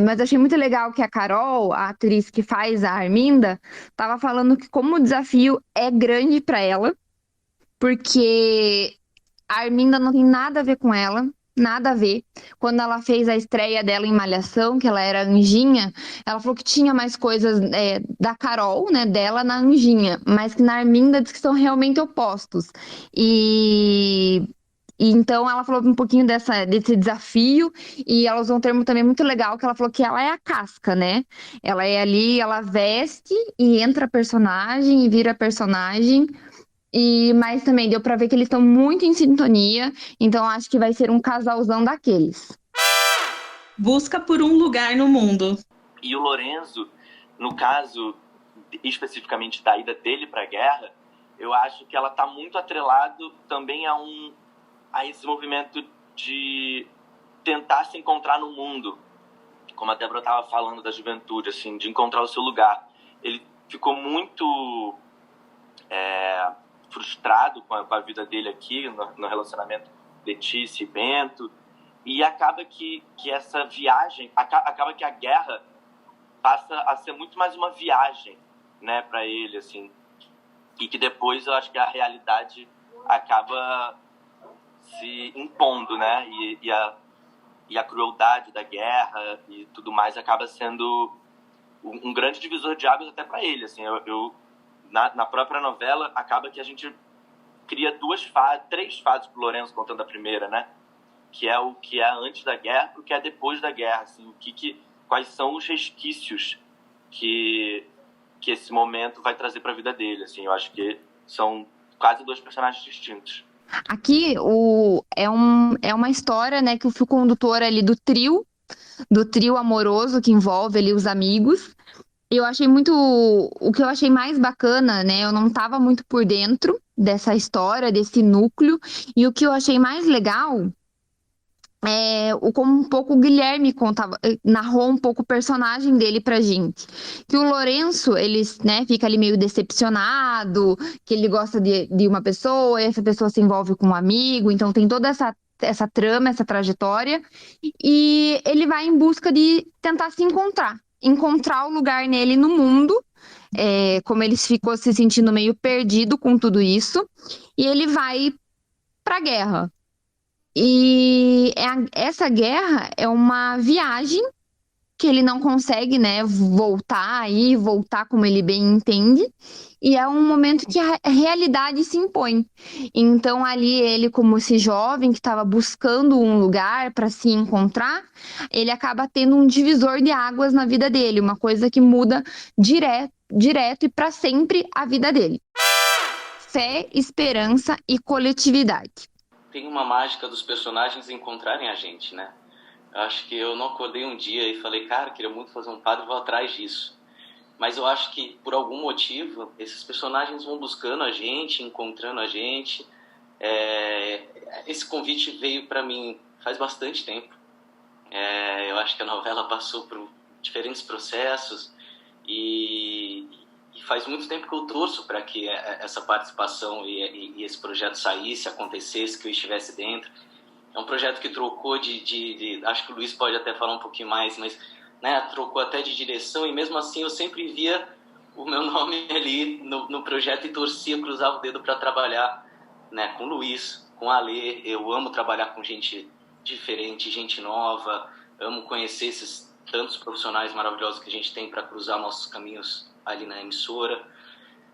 mas achei muito legal que a Carol, a atriz que faz a Arminda, estava falando que como o desafio é grande para ela, porque a Arminda não tem nada a ver com ela, nada a ver. Quando ela fez a estreia dela em Malhação, que ela era Anjinha, ela falou que tinha mais coisas da Carol, né, dela na Anjinha, mas que na Arminda diz que são realmente opostos. E então ela falou um pouquinho desse desafio, e ela usou um termo também muito legal, que ela falou que ela é a casca, né? Ela é ali, ela veste e entra personagem e vira personagem. Mas também deu pra ver que eles estão muito em sintonia, então acho que vai ser um casalzão daqueles. Busca por um lugar no mundo. E o Lorenzo, no caso especificamente da ida dele para a guerra, eu acho que ela está muito atrelado também a esse movimento de tentar se encontrar no mundo, como a Débora estava falando da juventude, assim, de encontrar o seu lugar. Ele ficou muito frustrado com a vida dele aqui, no relacionamento Letícia e Bento, e acaba que essa viagem, acaba que a guerra passa a ser muito mais uma viagem, né, para ele, assim, e que depois eu acho que a realidade acaba se impondo, né, e a crueldade da guerra e tudo mais acaba sendo um grande divisor de águas até para ele, assim. Na própria novela acaba que a gente cria três fases pro Lorenzo, contando a primeira, né, que é o que é antes da guerra e o que é depois da guerra, assim, quais são os resquícios que esse momento vai trazer para a vida dele, assim. Eu acho que são quase dois personagens distintos. Aqui é uma história, né, que o fio condutor ali do trio amoroso que envolve ali os amigos. Eu achei o que eu achei mais bacana, né, eu não estava muito por dentro dessa história, desse núcleo, e o que eu achei mais legal como um pouco o Guilherme narrou um pouco o personagem dele pra gente. Que o Lourenço, ele, né, fica ali meio decepcionado, que ele gosta de uma pessoa, e essa pessoa se envolve com um amigo, então tem toda essa trama, essa trajetória, e ele vai em busca de tentar se encontrar o lugar nele no mundo, como ele ficou se sentindo meio perdido com tudo isso, e ele vai pra guerra. E essa guerra é uma viagem que ele não consegue, né, voltar como ele bem entende, e é um momento que a realidade se impõe. Então ali ele, como esse jovem que estava buscando um lugar para se encontrar, ele acaba tendo um divisor de águas na vida dele, uma coisa que muda direto e para sempre a vida dele. Fé, esperança e coletividade. Tem uma mágica dos personagens encontrarem a gente, né? Eu acho que eu não acordei um dia e falei, cara, queria muito fazer um padre, vou atrás disso. Mas eu acho que, por algum motivo, esses personagens vão buscando a gente, encontrando a gente. Esse convite veio para mim faz bastante tempo. Eu acho que a novela passou por diferentes processos e faz muito tempo que eu torço para que essa participação e esse projeto saísse, acontecesse, que eu estivesse dentro. É um projeto que trocou acho que o Luiz pode até falar um pouquinho mais, mas, né, trocou até de direção, e mesmo assim eu sempre via o meu nome ali no projeto e torcia, cruzava o dedo para trabalhar, né, com o Luiz, com a Alê. Eu amo trabalhar com gente diferente, gente nova, amo conhecer esses tantos profissionais maravilhosos que a gente tem para cruzar nossos caminhos ali na emissora.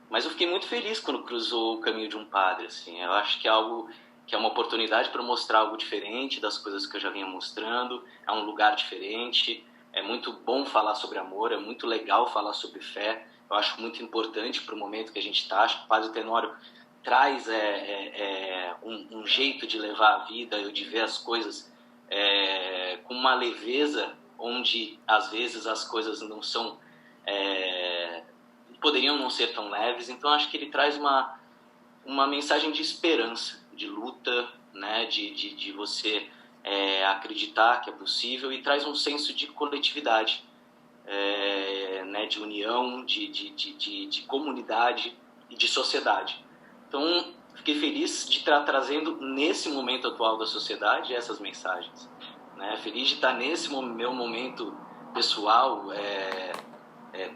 Mas eu fiquei muito feliz quando cruzou o caminho de um padre, assim. Eu acho que é algo que é uma oportunidade para mostrar algo diferente das coisas que eu já vinha mostrando, é um lugar diferente, é muito bom falar sobre amor, é muito legal falar sobre fé. Eu acho muito importante para o momento que a gente está. Acho que o Padre Tenório traz um jeito de levar a vida, de ver as coisas com uma leveza, onde às vezes as coisas não são poderiam não ser tão leves. Então acho que ele traz uma mensagem de esperança, de luta, né, de você acreditar que é possível, e traz um senso de coletividade, né, de união, de comunidade e de sociedade. Então fiquei feliz de estar trazendo nesse momento atual da sociedade essas mensagens, né? Feliz de estar nesse meu momento pessoal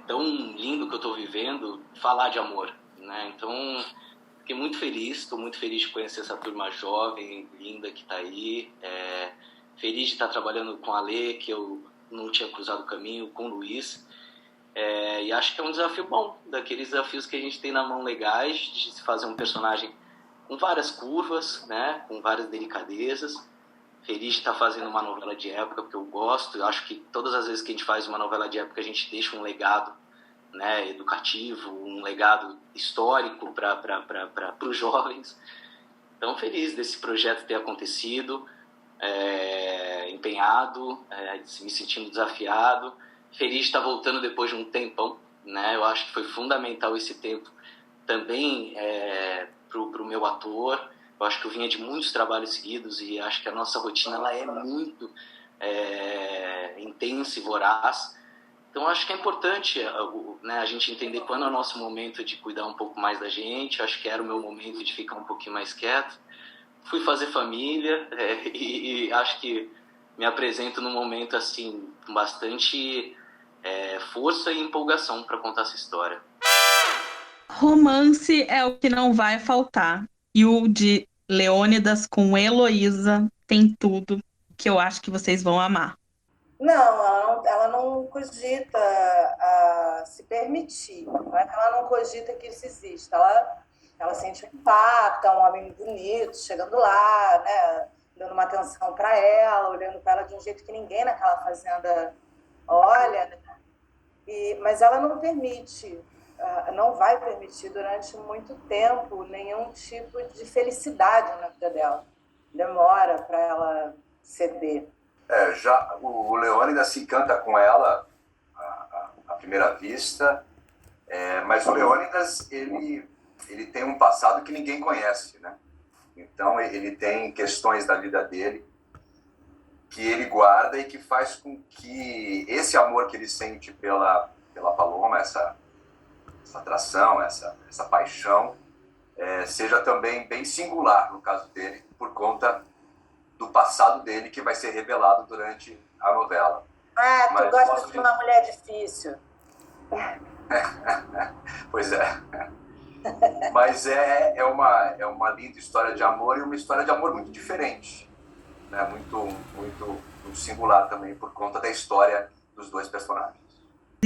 tão lindo que eu estou vivendo, falar de amor, né? Então Fiquei muito feliz, estou muito feliz de conhecer essa turma jovem, linda que está aí. Feliz de estar trabalhando com a Lê, que eu não tinha cruzado o caminho, com o Luiz. E acho que é um desafio bom, daqueles desafios que a gente tem na mão legais, de se fazer um personagem com várias curvas, né, com várias delicadezas. Feliz de estar fazendo uma novela de época, porque eu gosto. Eu acho que todas as vezes que a gente faz uma novela de época, a gente deixa um legado, né, educativo, um legado histórico para os jovens. Então, feliz desse projeto ter acontecido, empenhado, me sentindo desafiado. Feliz de estar voltando depois de um tempão, né? Eu acho que foi fundamental esse tempo também para o meu ator. Eu acho que eu vinha de muitos trabalhos seguidos e acho que a nossa rotina ela é muito intensa e voraz. Então, acho que é importante, né, a gente entender quando é o nosso momento de cuidar um pouco mais da gente. Acho que era o meu momento de ficar um pouquinho mais quieto. Fui fazer família e acho que me apresento num momento assim, com bastante força e empolgação para contar essa história. Romance é o que não vai faltar. E o de Leônidas com Heloísa tem tudo que eu acho que vocês vão amar. Não, ela não cogita se permitir. Não é que ela não cogita que isso exista. Ela sente um impacto, um homem bonito chegando lá, né, dando uma atenção para ela, olhando para ela de um jeito que ninguém naquela fazenda olha. Né? Mas ela não permite, não vai permitir durante muito tempo nenhum tipo de felicidade na vida dela. Demora para ela ceder. Já o Leônidas se encanta com ela à primeira vista, mas o Leônidas ele tem um passado que ninguém conhece, né? Então ele tem questões da vida dele que ele guarda e que faz com que esse amor que ele sente pela Paloma, essa atração, essa paixão, seja também bem singular no caso dele, por conta do passado dele, que vai ser revelado durante a novela. Tu gosta de uma mulher difícil. Pois é. Mas é uma linda história de amor, e uma história de amor muito diferente, né? Muito singular também, por conta da história dos dois personagens.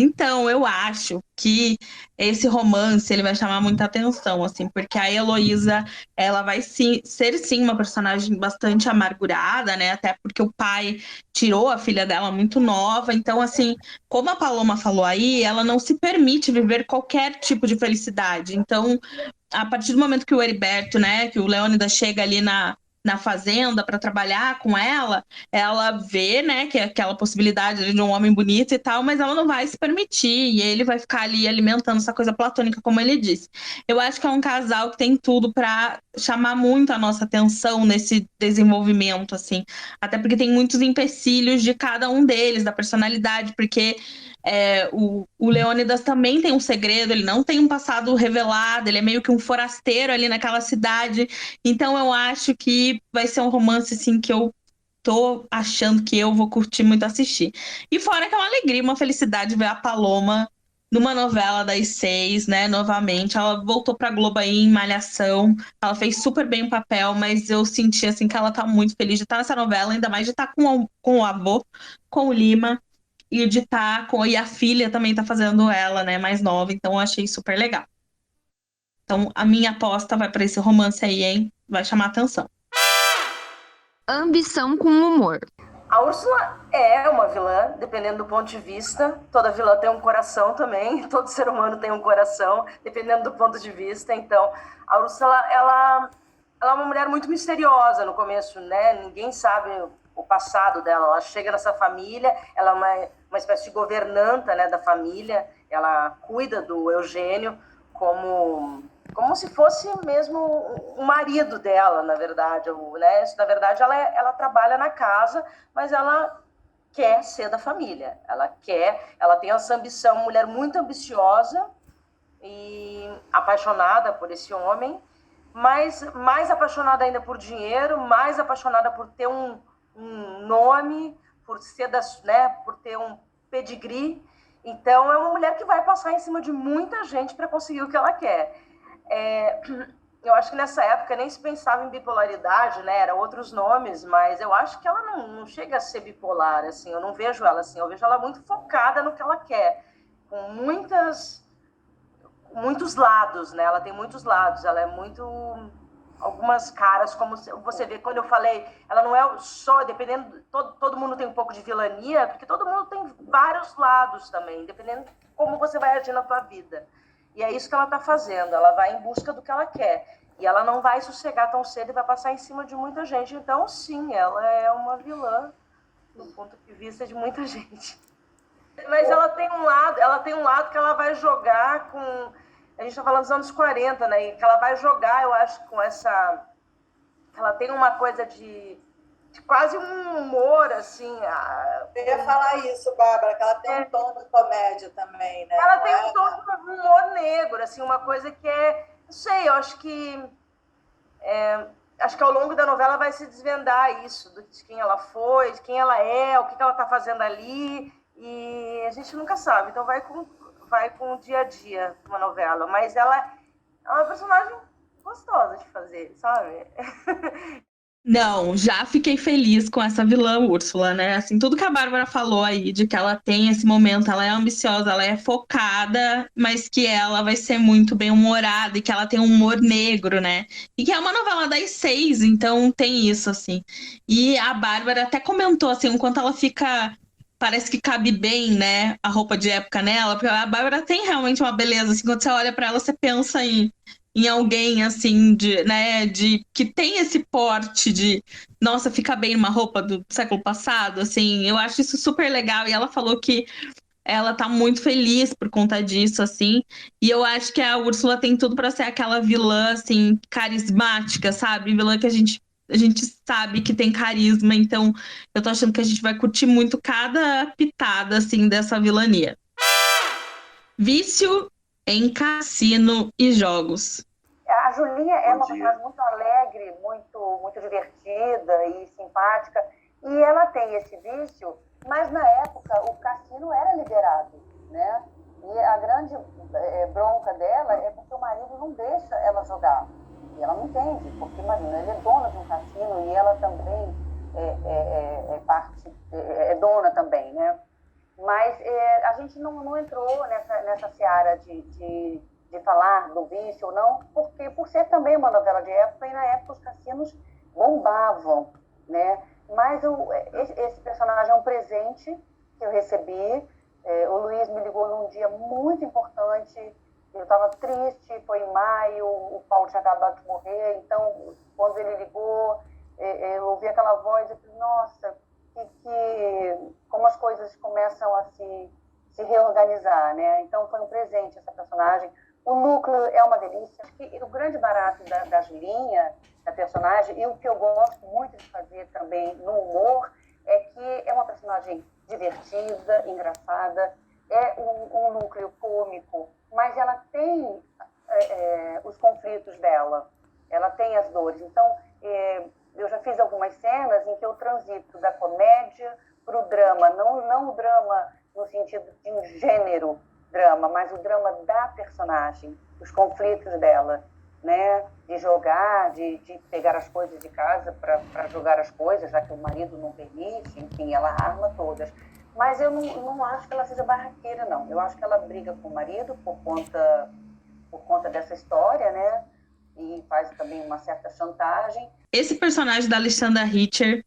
Então, eu acho que esse romance ele vai chamar muita atenção, assim, porque a Heloísa, ela vai ser sim uma personagem bastante amargurada, né? Até porque o pai tirou a filha dela muito nova. Então, assim, como a Paloma falou aí, ela não se permite viver qualquer tipo de felicidade. Então, a partir do momento que o Heriberto, né, que o Leônidas chega ali na fazenda para trabalhar com ela vê, né, que é aquela possibilidade de um homem bonito e tal, mas ela não vai se permitir, e ele vai ficar ali alimentando essa coisa platônica, como ele disse. Eu acho que é um casal que tem tudo para chamar muito a nossa atenção nesse desenvolvimento, assim, até porque tem muitos empecilhos de cada um deles, da personalidade, porque o Leônidas também tem um segredo, ele não tem um passado revelado, ele é meio que um forasteiro ali naquela cidade. Então eu acho que vai ser um romance assim que eu tô achando que eu vou curtir muito assistir. E fora que é uma alegria, uma felicidade ver a Paloma numa novela das 6, né, novamente. Ela voltou pra Globo aí em Malhação, ela fez super bem o papel, mas eu senti assim que ela tá muito feliz de estar nessa novela, ainda mais de estar com o avô, com o Lima. E de e a filha também tá fazendo ela, né, mais nova, então eu achei super legal. Então a minha aposta vai pra esse romance aí, hein? Vai chamar atenção. Ambição com humor. A Úrsula é uma vilã, dependendo do ponto de vista. Toda vilã tem um coração também, todo ser humano tem um coração, dependendo do ponto de vista. Então, a Úrsula, ela é uma mulher muito misteriosa no começo, né? Ninguém sabe o passado dela. Ela chega nessa família, ela é uma espécie de governanta, né, da família. Ela cuida do Eugênio como se fosse mesmo o marido dela, na verdade. Né? Na verdade, ela trabalha na casa, mas ela quer ser da família. Ela tem essa ambição, uma mulher muito ambiciosa e apaixonada por esse homem, mas mais apaixonada ainda por dinheiro, mais apaixonada por ter um nome, por ter um pedigree. Então, é uma mulher que vai passar em cima de muita gente para conseguir o que ela quer. Eu acho que nessa época nem se pensava em bipolaridade, né? Eram outros nomes, mas eu acho que ela não chega a ser bipolar, assim. Eu não vejo ela assim. Eu vejo ela muito focada no que ela quer, com muitos lados, né? Ela tem muitos lados. Ela é muito... Algumas caras, como você vê, quando eu falei, ela não é só, dependendo, todo mundo tem um pouco de vilania, porque todo mundo tem vários lados também, dependendo de como você vai agir na tua vida. E é isso que ela está fazendo, ela vai em busca do que ela quer. E ela não vai sossegar tão cedo e vai passar em cima de muita gente. Então, sim, ela é uma vilã do ponto de vista de muita gente. Mas ela tem um lado que ela vai jogar com... A gente está falando dos anos 40, né? E que ela vai jogar, eu acho, com essa... Ela tem uma coisa de quase um humor, assim... Eu ia falar isso, Bárbara, que ela tem um tom de comédia também, né? Ela tem um tom de humor negro, assim, uma coisa que é... Não sei, eu acho que... acho que ao longo da novela vai se desvendar isso, de quem ela foi, de quem ela é, o que ela está fazendo ali, e a gente nunca sabe. Então vai com o dia a dia uma novela, mas ela é uma personagem gostosa de fazer, sabe? Não, já fiquei feliz com essa vilã Úrsula, né? Assim, tudo que a Bárbara falou aí, de que ela tem esse momento, ela é ambiciosa, ela é focada, mas que ela vai ser muito bem-humorada e que ela tem um humor negro, né? E que é uma novela das 6, então tem isso, assim. E a Bárbara até comentou, assim, o quanto ela fica... Parece que cabe bem, né, a roupa de época nela, porque a Bárbara tem realmente uma beleza, assim, quando você olha pra ela, você pensa em alguém, assim, que tem esse porte de, nossa, fica bem numa roupa do século passado, assim, eu acho isso super legal, e ela falou que ela tá muito feliz por conta disso, assim, e eu acho que a Úrsula tem tudo pra ser aquela vilã, assim, carismática, sabe, vilã que a gente sabe que tem carisma, então eu tô achando que a gente vai curtir muito cada pitada, assim, dessa vilania. Vício em cassino e jogos. A Julinha é uma personagem muito alegre, muito divertida e simpática, e ela tem esse vício, mas na época o cassino era liberado, né? E a grande bronca dela é porque o marido não deixa ela jogar. E ela não entende, porque imagina, ele é dono de um cassino e ela também é dona também, né? Mas a gente não entrou nessa seara de falar do vício ou não, porque por ser também uma novela de época, e na época os cassinos bombavam, né? Mas esse personagem é um presente que eu recebi. O Luiz me ligou num dia muito importante. Eu estava triste, foi em maio, o Paulo tinha acabado de morrer, então, quando ele ligou, eu ouvi aquela voz, eu falei, nossa, como as coisas começam a se reorganizar, né? Então, foi um presente essa personagem. O núcleo é uma delícia. Acho que o grande barato da Julinha, da personagem, e o que eu gosto muito de fazer também no humor, é que é uma personagem divertida, engraçada, é um núcleo cômico, mas ela tem os conflitos dela, ela tem as dores. Então, eu já fiz algumas cenas em que eu transito da comédia para o drama, não o drama no sentido de um gênero drama, mas o drama da personagem, os conflitos dela, né? De jogar, de pegar as coisas de casa para jogar as coisas, já que o marido não permite, enfim, ela arma todas. Mas eu não acho que ela seja barraqueira, não. Eu acho que ela briga com o marido por conta dessa história, né? E faz também uma certa chantagem. Esse personagem da Alexandra Richter,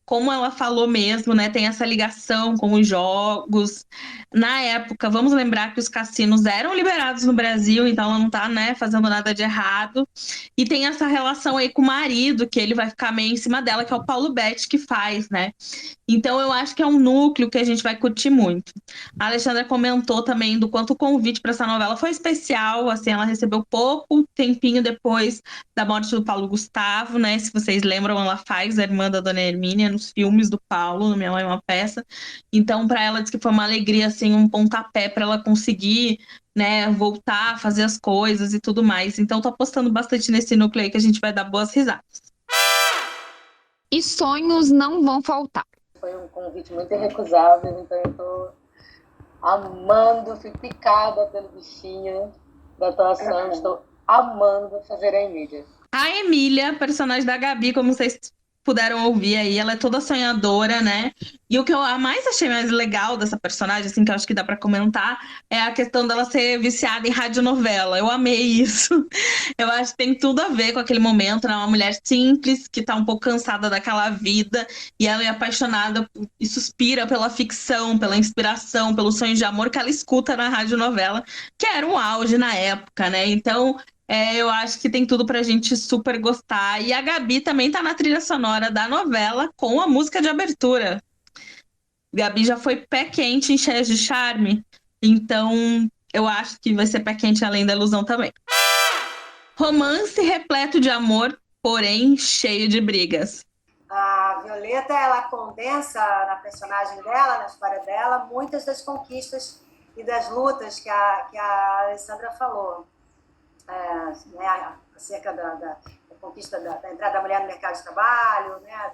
como ela falou mesmo, né, tem essa ligação com os jogos. Na época, vamos lembrar que os cassinos eram liberados no Brasil, então ela não tá, né, fazendo nada de errado. E tem essa relação aí com o marido, que ele vai ficar meio em cima dela, que é o Paulo Betti que faz, né? Então eu acho que é um núcleo que a gente vai curtir muito. A Alexandra comentou também do quanto o convite para essa novela foi especial, assim, ela recebeu pouco tempinho depois da morte do Paulo Gustavo, né? Se vocês lembram, ela faz a irmã da Dona Hermínia nos filmes do Paulo, no Minha Mãe é uma Peça. Então, para ela, diz que foi uma alegria, assim, um pontapé para ela conseguir, né, voltar a fazer as coisas e tudo mais. Então, tô apostando bastante nesse núcleo aí que a gente vai dar boas risadas. E sonhos não vão faltar. Foi um convite muito irrecusável, então eu tô amando, fui picada pelo bichinho da atuação, estou amando fazer a Emília. A Emília, personagem da Gabi, como vocês puderam ouvir aí, ela é toda sonhadora, né? E o que eu mais achei mais legal dessa personagem, assim, que eu acho que dá pra comentar, é a questão dela ser viciada em radionovela. Eu amei isso. Eu acho que tem tudo a ver com aquele momento, né? Uma mulher simples, que tá um pouco cansada daquela vida, e ela é apaixonada e suspira pela ficção, pela inspiração, pelo sonho de amor que ela escuta na radionovela, que era um auge na época, né? Então, eu acho que tem tudo pra gente super gostar. E a Gabi também tá na trilha sonora da novela com a música de abertura. Gabi já foi pé quente em Cheias de Charme, então eu acho que vai ser pé quente além da ilusão também. Romance repleto de amor, porém cheio de brigas. A Violeta, ela condensa na personagem dela, na história dela, muitas das conquistas e das lutas que a Alessandra falou. Né, acerca da conquista da entrada da mulher no mercado de trabalho, né,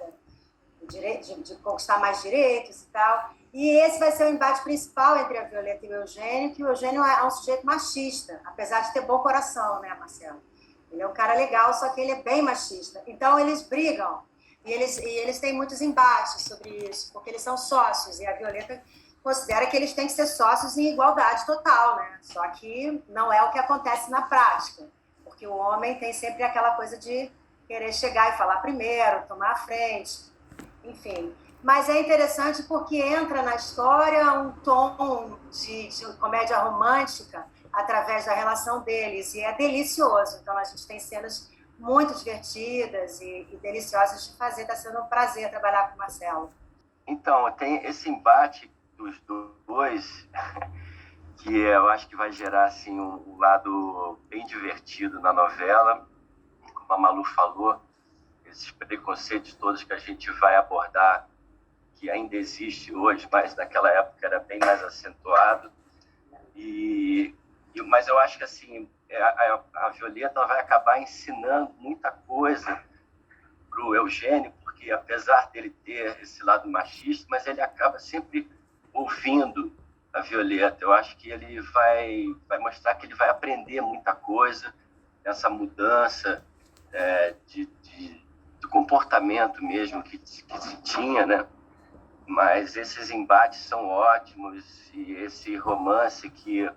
de conquistar mais direitos e tal. E esse vai ser o embate principal entre a Violeta e o Eugênio, que o Eugênio é um sujeito machista, apesar de ter bom coração, né, Marcelo? Ele é um cara legal, só que ele é bem machista. Então, eles brigam, e eles têm muitos embates sobre isso, porque eles são sócios, e a Violeta considera que eles têm que ser sócios em igualdade total, né? Só que não é o que acontece na prática, porque o homem tem sempre aquela coisa de querer chegar e falar primeiro, tomar a frente, enfim. Mas é interessante porque entra na história um tom de comédia romântica através da relação deles, e é delicioso. Então, a gente tem cenas muito divertidas e deliciosas de fazer. Está sendo um prazer trabalhar com o Marcelo. Então, tem esse embate dos dois, que eu acho que vai gerar assim, um lado bem divertido na novela, como a Malu falou, esses preconceitos todos que a gente vai abordar, que ainda existe hoje, mas naquela época era bem mais acentuado. Mas eu acho que assim, a Violeta vai acabar ensinando muita coisa para o Eugênio, porque apesar dele ter esse lado machista, mas ele acaba sempre ouvindo a Violeta. Eu acho que ele vai mostrar que ele vai aprender muita coisa nessa mudança de comportamento mesmo que se tinha, né? Mas esses embates são ótimos, e esse romance que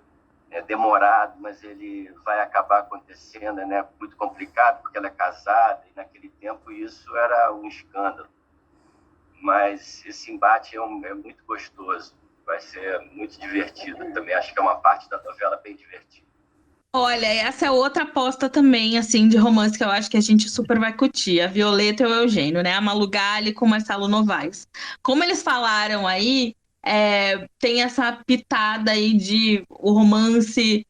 é demorado, mas ele vai acabar acontecendo, né? Muito complicado, porque ela é casada, e naquele tempo isso era um escândalo. Mas esse embate é muito gostoso, vai ser muito divertido. Também acho que é uma parte da novela bem divertida. Olha, essa é outra aposta também, assim, de romance que eu acho que a gente super vai curtir. A Violeta e o Eugênio, né? A Malu Gale com o Marcelo Novaes. Como eles falaram aí, tem essa pitada aí de o romance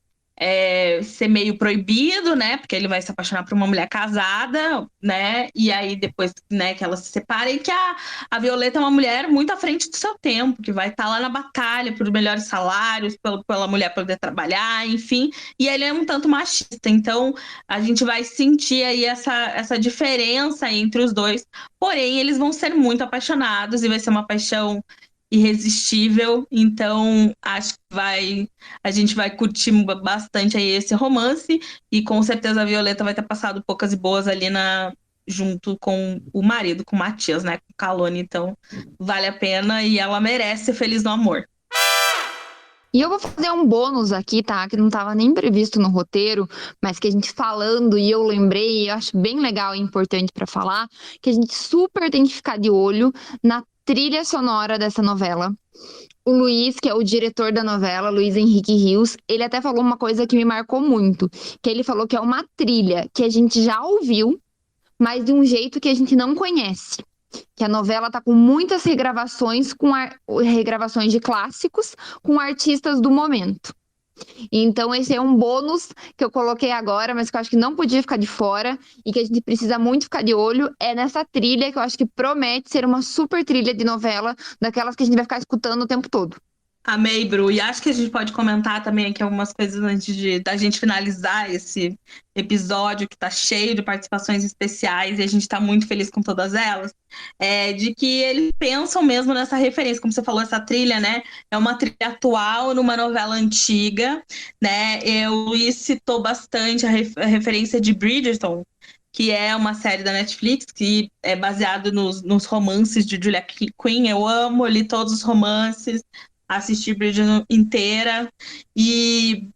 ser meio proibido, né? Porque ele vai se apaixonar por uma mulher casada, né? E aí depois, né, que ela se separa, e que a Violeta é uma mulher muito à frente do seu tempo, que vai estar lá na batalha por melhores salários, pela mulher poder trabalhar, enfim. E ele é um tanto machista. Então, a gente vai sentir aí essa diferença entre os dois. Porém, eles vão ser muito apaixonados e vai ser uma paixão irresistível, então acho que a gente vai curtir bastante aí esse romance, e com certeza a Violeta vai ter passado poucas e boas ali junto com o marido, com o Matias, né, com o Calone, então vale a pena e ela merece ser feliz no amor. E eu vou fazer um bônus aqui, tá? Que não estava nem previsto no roteiro, mas que a gente falando e eu lembrei, e eu acho bem legal e importante para falar, que a gente super tem que ficar de olho na trilha sonora dessa novela. O Luiz, que é o diretor da novela, Luiz Henrique Rios, ele até falou uma coisa que me marcou muito, que ele falou que é uma trilha que a gente já ouviu, mas de um jeito que a gente não conhece. Que a novela tá com muitas regravações, regravações de clássicos, com artistas do momento. Então esse é um bônus que eu coloquei agora, mas que eu acho que não podia ficar de fora e que a gente precisa muito ficar de olho, é nessa trilha que eu acho que promete ser uma super trilha de novela, daquelas que a gente vai ficar escutando o tempo todo. Amei, Bru. E acho que a gente pode comentar também aqui algumas coisas antes da gente finalizar esse episódio que tá cheio de participações especiais e a gente tá muito feliz com todas elas. De que eles pensam mesmo nessa referência, como você falou, essa trilha, né? É uma trilha atual numa novela antiga, né? O Luiz citou bastante a referência de Bridgerton, que é uma série da Netflix que é baseado nos romances de Julia Quinn. Eu amo, li todos os romances, assisti Bridgerton inteira e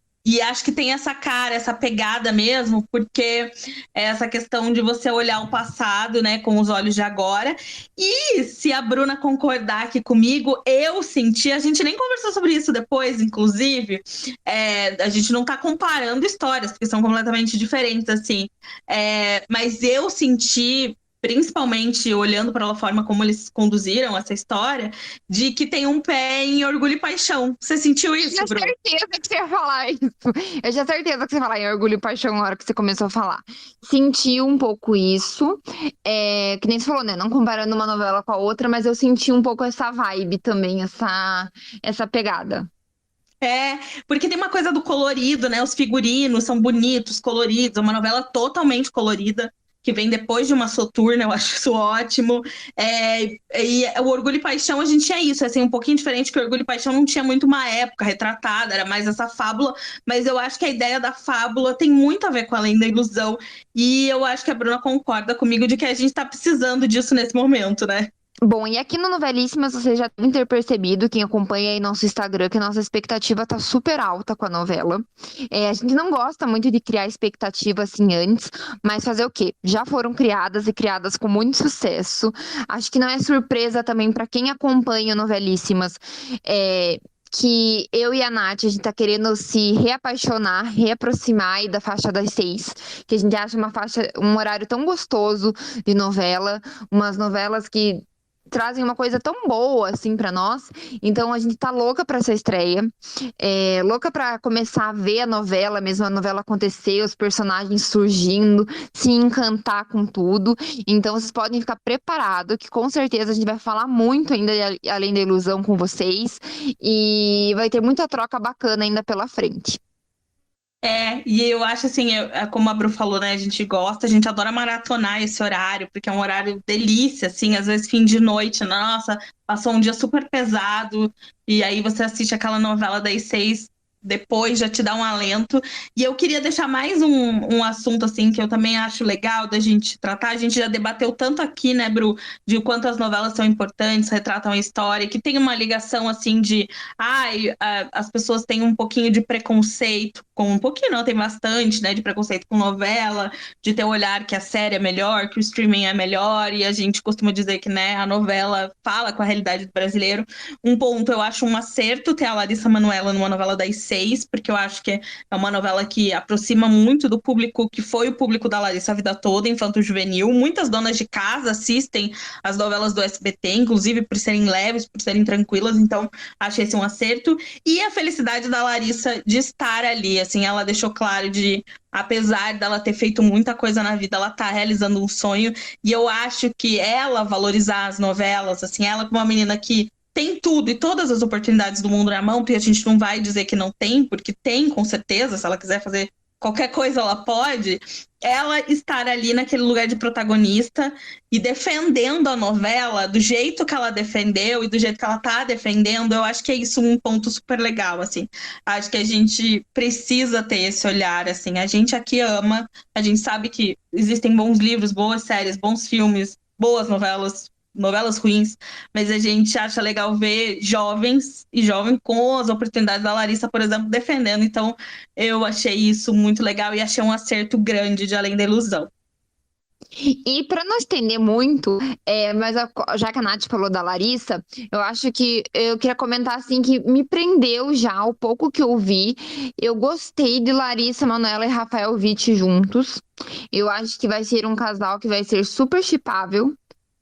acho que tem essa cara, essa pegada mesmo, porque é essa questão de você olhar o passado, né, com os olhos de agora. E se a Bruna concordar aqui comigo, eu senti, a gente nem conversou sobre isso depois, inclusive, a gente não tá comparando histórias, porque são completamente diferentes, assim. Mas eu senti, principalmente olhando para a forma como eles conduziram essa história, de que tem um pé em Orgulho e Paixão. Você sentiu isso, Eu tinha Bruno? certeza que você ia falar isso. Eu tinha certeza que você ia falar em Orgulho e Paixão na hora que você começou a falar. Senti um pouco isso. Que nem você falou, né? Não comparando uma novela com a outra, mas eu senti um pouco essa vibe também, essa pegada. Porque tem uma coisa do colorido, né? Os figurinos são bonitos, coloridos. É uma novela totalmente colorida, que vem depois de uma soturna, eu acho isso ótimo. E o Orgulho e Paixão, a gente tinha isso, assim, um pouquinho diferente, que o Orgulho e Paixão não tinha muito uma época retratada, era mais essa fábula, mas eu acho que a ideia da fábula tem muito a ver com Além da Ilusão, e eu acho que a Bruna concorda comigo de que a gente tá precisando disso nesse momento, né? Bom, e aqui no Novelíssimas vocês já devem ter percebido, quem acompanha aí nosso Instagram, que a nossa expectativa tá super alta com a novela. A gente não gosta muito de criar expectativa assim antes, mas fazer o quê? Já foram criadas e criadas com muito sucesso. Acho que não é surpresa também para quem acompanha o Novelíssimas, que eu e a Nath, a gente tá querendo se reapaixonar, reaproximar aí da faixa das 6, que a gente acha um horário tão gostoso de novela, umas novelas que trazem uma coisa tão boa assim pra nós. Então a gente tá louca pra essa estreia, louca pra começar a ver a novela mesmo, a novela acontecer, os personagens surgindo, se encantar com tudo. Então vocês podem ficar preparados que com certeza a gente vai falar muito ainda de Além da Ilusão com vocês e vai ter muita troca bacana ainda pela frente. E eu acho assim, como a Bru falou, né? A gente gosta, a gente adora maratonar esse horário, porque é um horário delícia, assim, às vezes fim de noite, nossa, passou um dia super pesado, e aí você assiste aquela novela das 6, depois já te dá um alento. E eu queria deixar mais um assunto, assim, que eu também acho legal da gente tratar. A gente já debateu tanto aqui, né, Bru, de quanto as novelas são importantes, retratam a história, que tem uma ligação, assim, de as pessoas têm um pouquinho de preconceito, com um pouquinho não, tem bastante, né, de preconceito com novela, de ter o olhar que a série é melhor, que o streaming é melhor, e a gente costuma dizer que, né, a novela fala com a realidade do brasileiro. Um ponto, eu acho um acerto ter a Larissa Manoela numa novela das 6, porque eu acho que é uma novela que aproxima muito do público que foi o público da Larissa a vida toda, infanto-juvenil. Muitas donas de casa assistem as novelas do SBT, inclusive por serem leves, por serem tranquilas, então acho esse um acerto. E a felicidade da Larissa de estar ali, assim, ela deixou claro apesar dela ter feito muita coisa na vida, ela tá realizando um sonho, e eu acho que ela valorizar as novelas, assim, ela como uma menina que tem tudo e todas as oportunidades do mundo na mão, porque a gente não vai dizer que não tem, porque tem, com certeza, se ela quiser fazer qualquer coisa, ela pode. Ela estar ali naquele lugar de protagonista e defendendo a novela do jeito que ela defendeu e do jeito que ela tá defendendo, eu acho que é isso um ponto super legal, assim. Acho que a gente precisa ter esse olhar, assim. A gente aqui ama, a gente sabe que existem bons livros, boas séries, bons filmes, boas novelas ruins, mas a gente acha legal ver jovens e jovem com as oportunidades da Larissa, por exemplo, defendendo. Então, eu achei isso muito legal e achei um acerto grande de Além da Ilusão. E para não estender muito, mas já que a Nath falou da Larissa, eu acho que eu queria comentar assim que me prendeu já o pouco que eu vi. Eu gostei de Larissa Manoela e Rafael Witt juntos. Eu acho que vai ser um casal que vai ser super shippável.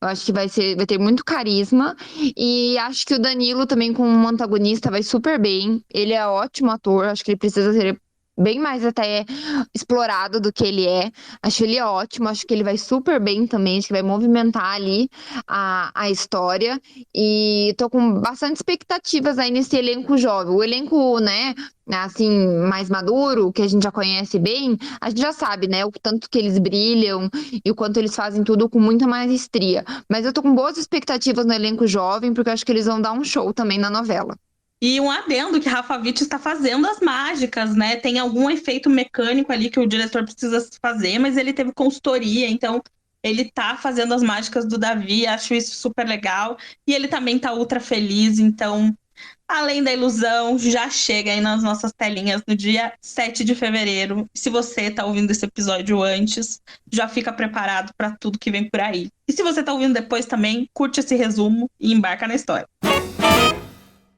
Eu acho que vai ter muito carisma. E acho que o Danilo também, como antagonista, vai super bem. Ele é ótimo ator. Acho que ele precisa ser bem mais até explorado do que ele é. Acho ele ótimo, acho que ele vai super bem também, acho que vai movimentar ali a história. E tô com bastante expectativas aí nesse elenco jovem. O elenco, né, assim, mais maduro, que a gente já conhece bem, a gente já sabe, né, o tanto que eles brilham e o quanto eles fazem tudo com muita maestria. Mas eu tô com boas expectativas no elenco jovem, porque eu acho que eles vão dar um show também na novela. E um adendo que Rafa Witt está fazendo as mágicas, né? Tem algum efeito mecânico ali que o diretor precisa fazer, mas ele teve consultoria, então ele tá fazendo as mágicas do Davi, acho isso super legal. E ele também tá ultra feliz, então, além da ilusão, já chega aí nas nossas telinhas no dia 7 de fevereiro. Se você tá ouvindo esse episódio antes, já fica preparado para tudo que vem por aí. E se você tá ouvindo depois também, curte esse resumo e embarca na história.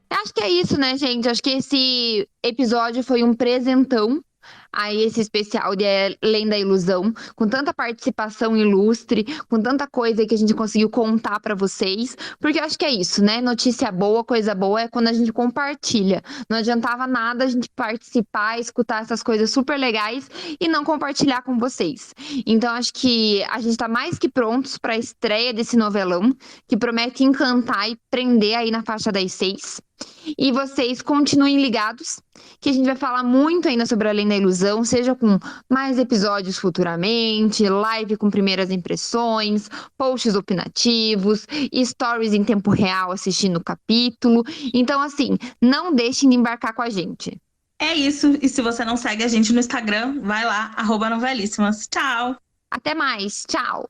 Acho que é isso, né, gente? Acho que esse episódio foi um presentão a esse especial de Além da Ilusão, com tanta participação ilustre, com tanta coisa que a gente conseguiu contar pra vocês, porque eu acho que é isso, né? Notícia boa, coisa boa é quando a gente compartilha. Não adiantava nada a gente participar, escutar essas coisas super legais e não compartilhar com vocês. Então acho que a gente tá mais que prontos pra estreia desse novelão, que promete encantar e prender aí na faixa das 6. E vocês continuem ligados, que a gente vai falar muito ainda sobre Além da Ilusão, seja com mais episódios futuramente, live com primeiras impressões, posts opinativos, stories em tempo real assistindo o capítulo. Então, assim, não deixem de embarcar com a gente. É isso, e se você não segue a gente no Instagram, vai lá, @novelíssimas. Tchau! Até mais, tchau!